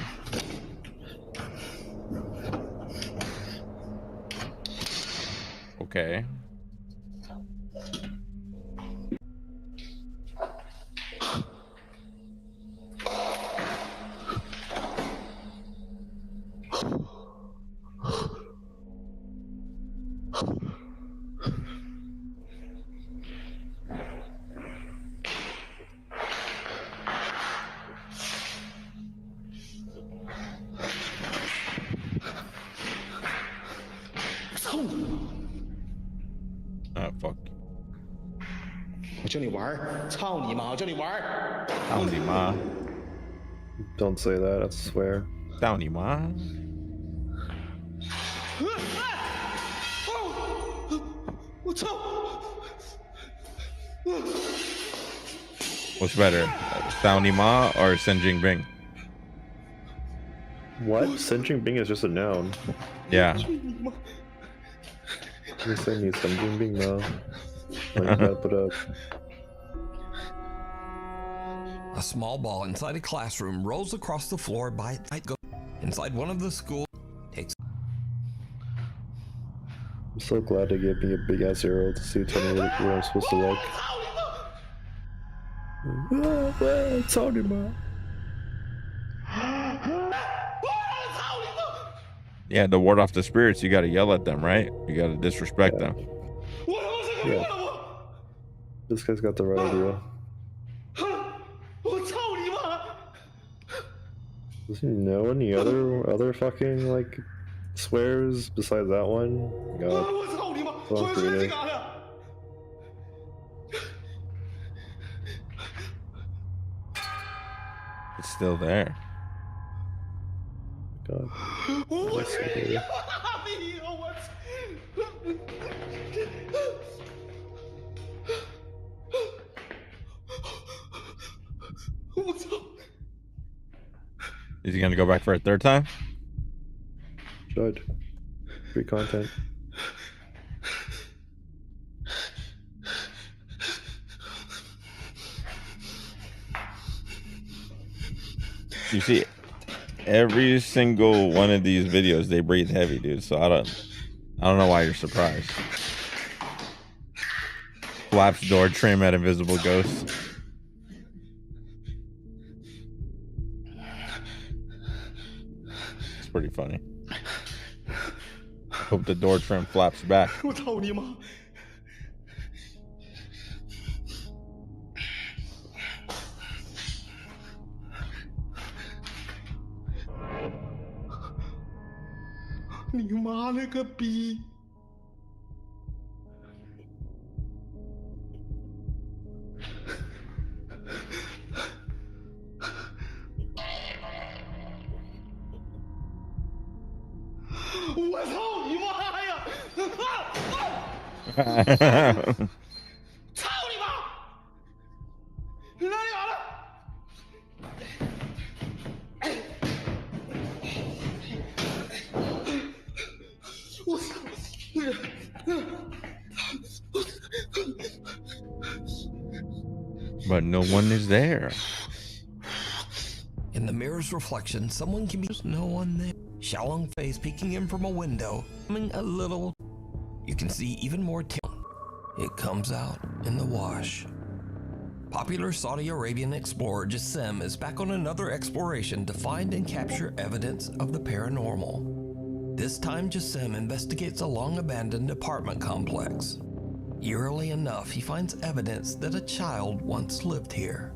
Okay. 叫你玩儿，操你妈！我叫你玩儿。 Down ma. Don't say that, I swear. Down ma. What's better, Down ma or Sen Jingbing? What? Sen Jingbing is just a noun. Yeah. You're saying he's Sen Jingbing now. Like, you gotta put up. A small ball inside a classroom rolls across the floor by night. Inside one of the school takes. I'm so glad they gave me a big ass arrow to see tell me where I'm supposed to look. Tony ma. Yeah, to ward off the spirits, you gotta yell at them, right? You gotta disrespect them. Yeah. This guy's got the right idea. Does he know any other fucking like swears besides that one? God. So uncreative. It's still there. God. That's so weird. Is he gonna go back for a third time? Should. Free content. You see, every single one of these videos, they breathe heavy, dude. So I don't know why you're surprised. Flaps door trim at invisible ghost. It's pretty funny. Hope the door trim flaps back. 我操你妈！ 你妈了个逼！ 我操你妈呀！操你妈！你哪里来了？ But no one is there. In the mirror's reflection, someone can be. There's no one there. Xiaolong face peeking in from a window, coming a little. You can see even more. It comes out in the wash. Popular Saudi Arabian explorer Jassim is back on another exploration to find and capture evidence of the paranormal. This time, Jassim investigates a long-abandoned apartment complex. Eerily enough, he finds evidence that a child once lived here.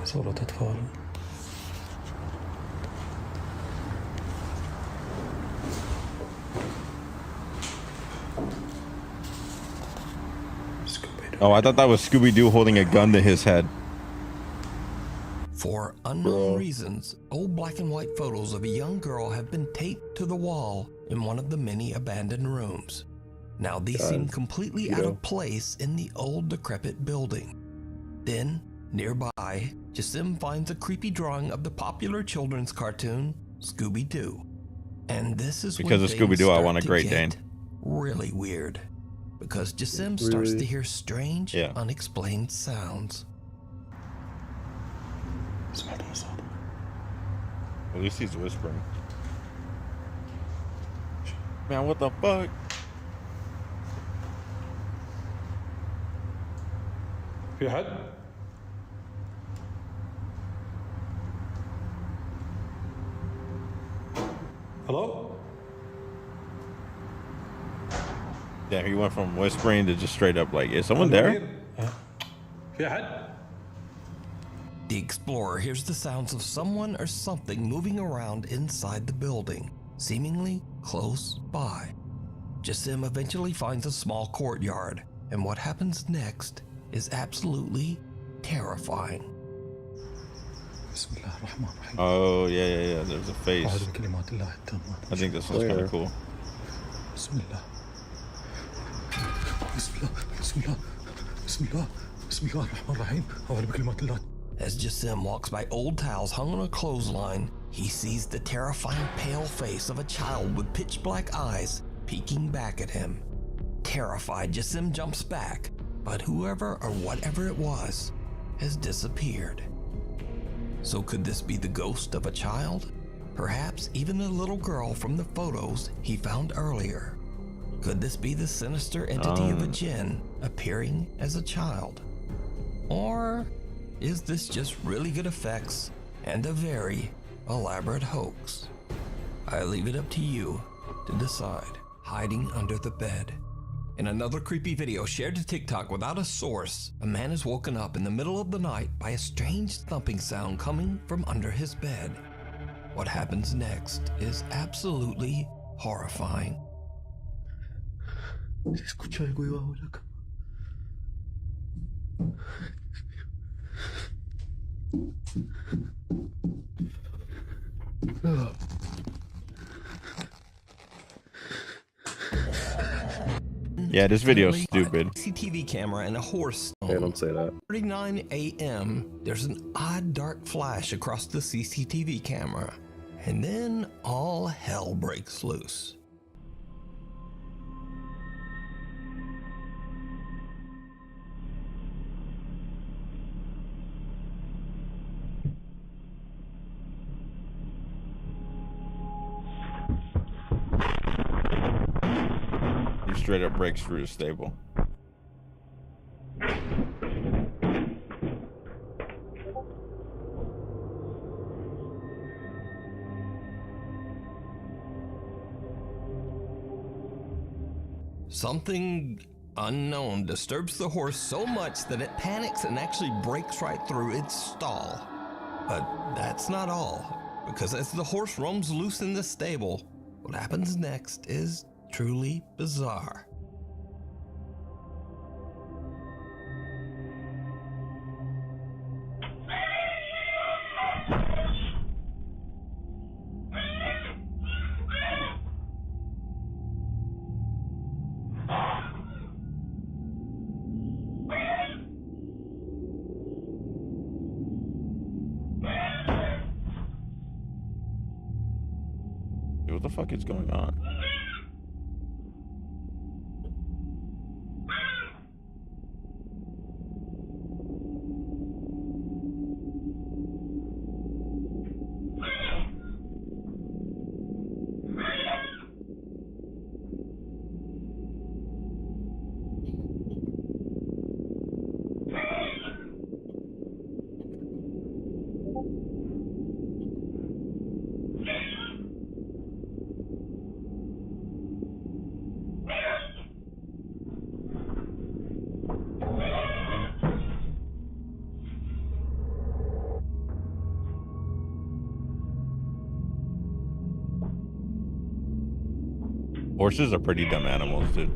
صورة أطفال. Oh, I thought that was Scooby-Doo holding a gun to his head. For unknown reasons, old black and white photos of a young girl have been taped to the wall in one of the many abandoned rooms. Now these seem completely out of place in the old decrepit building. Then, nearby, Jassim finds a creepy drawing of the popular children's cartoon, Scooby-Doo. And this is because of Scooby-Doo, I want a Great Dane. Really weird. Because Jassim starts to hear strange, unexplained sounds. At least he's whispering. Man, what the fuck? في حد؟ Hello? Damn, he went from whispering to just straight up like, is someone there? في حد؟ The explorer hears the sounds of someone or something moving around inside the building, seemingly close by. Jassim eventually finds a small courtyard, and what happens next is absolutely terrifying. Oh, yeah. There's a face. I think this one's kind of cool. As Jassim walks by old towels hung on a clothesline, he sees the terrifying pale face of a child with pitch black eyes peeking back at him. Terrified, Jassim jumps back, but whoever or whatever it was has disappeared. So could this be the ghost of a child? Perhaps even the little girl from the photos he found earlier. Could this be the sinister entity of a djinn appearing as a child? Or is this just really good effects and a very elaborate hoax? I leave it up to you to decide. Hiding under the bed. In another creepy video shared to TikTok without a source, a man is woken up in the middle of the night by a strange thumping sound coming from under his bed. What happens next is absolutely horrifying. Se escucha algo debajo de la cama. Yeah, this video's stupid. CCTV camera and a horse. Yeah, don't say that. 39 a.m. There's an odd dark flash across the CCTV camera, and then all hell breaks loose. He straight up breaks through the stable. Something unknown disturbs the horse so much that it panics and actually breaks right through its stall. But that's not all, because as the horse roams loose in the stable, what happens next is truly bizarre. What the fuck is going on? Horses are pretty dumb animals, dude.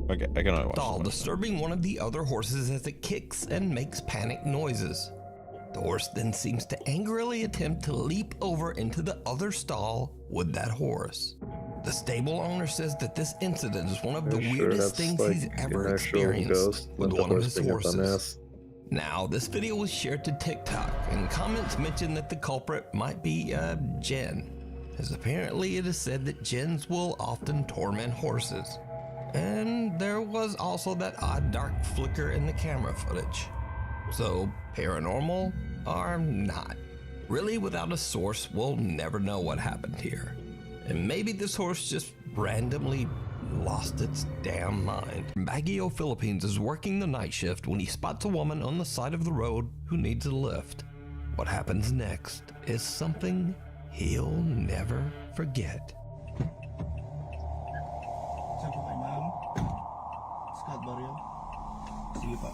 Okay, I can only watch Stall, disturbing one of the other horses as it kicks and makes panic noises. The horse then seems to angrily attempt to leap over into the other stall with that horse. The stable owner says that this incident is one of the weirdest things he's ever experienced with one of his horses. Now, this video was shared to TikTok, and comments mentioned that the culprit might be a djinn, as apparently it is said that djinns will often torment horses. And there was also that odd dark flicker in the camera footage. So, paranormal or not? Really, without a source, we'll never know what happened here. And maybe this horse just randomly lost its damn mind. Baguio, Philippines is working the night shift when he spots a woman on the side of the road who needs a lift. What happens next is something he'll never forget. Saan po kay ma'am? Scott Barrio. Sige pa.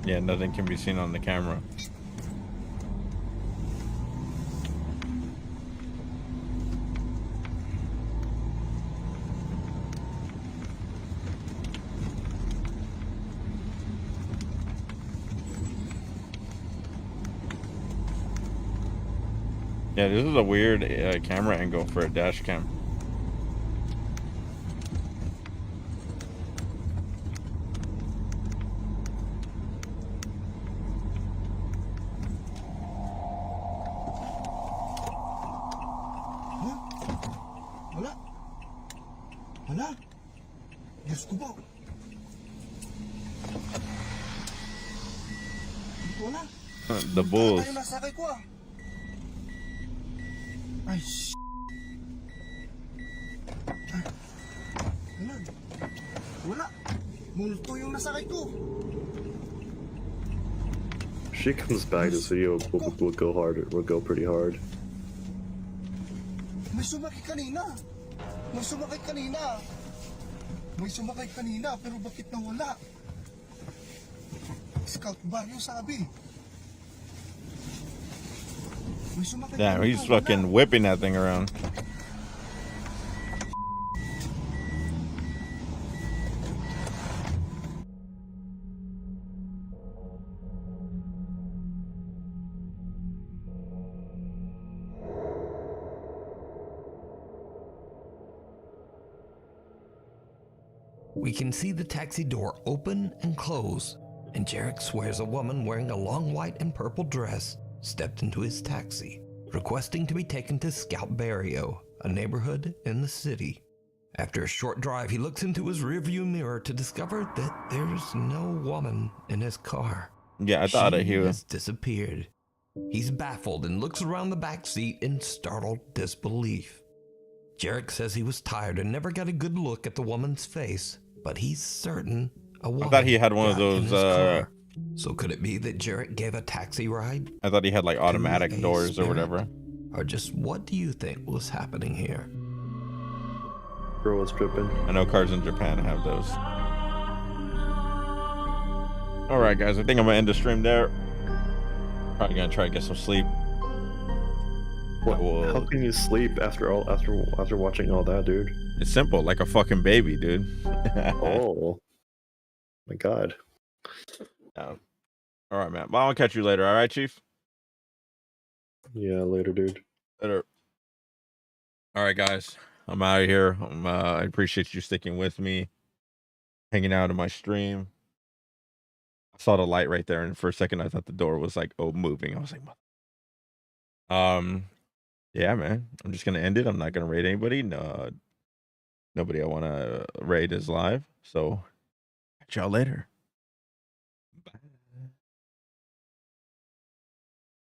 Yeah, nothing can be seen on the camera. Yeah, this is a weird camera angle for a dash cam. Wala. Wala. Diyos ko po. Wala. The bulls. Tayo nasakay ko ah. Ay, Wala. Wala. Multo yung nasakay ko. If she comes back, this video will go hard. Will go pretty hard. May sumakay kanina. May sumakay kanina. May sumakay kanina, pero bakit nawala? Scout Barrio sabi. May sumakay Damn, kanina, he's fucking whipping that thing around. We can see the taxi door open and close, and Jarek swears a woman wearing a long white and purple dress stepped into his taxi, requesting to be taken to Scout Barrio, a neighborhood in the city. After a short drive, he looks into his rearview mirror to discover that there's no woman in his car. Yeah, I thought She he was has disappeared. He's baffled and looks around the back seat in startled disbelief. Jarek says he was tired and never got a good look at the woman's face, but he's certain a woman I thought he had one of got in those his car. So could it be that Jarek gave a taxi ride? I thought he had like automatic To a doors or spirit? whatever. Or just what do you think was happening here? Girl was tripping. I know cars in Japan have those. All right, guys, I think I'm gonna end the stream there. Probably gonna try to get some sleep. What? How can you sleep after watching all that, dude? It's simple, like a fucking baby, dude. Oh my god. Yeah. All right, man. Well, I'll catch you later. All right, Chief. Yeah, later, dude. Later. All right, guys. I'm out of here. I appreciate you sticking with me, hanging out in my stream. I saw the light right there, and for a second, I thought the door was like moving. I was like, yeah, man. I'm just gonna end it. I'm not gonna raid anybody. No, nobody I want to raid is live. So, catch y'all later.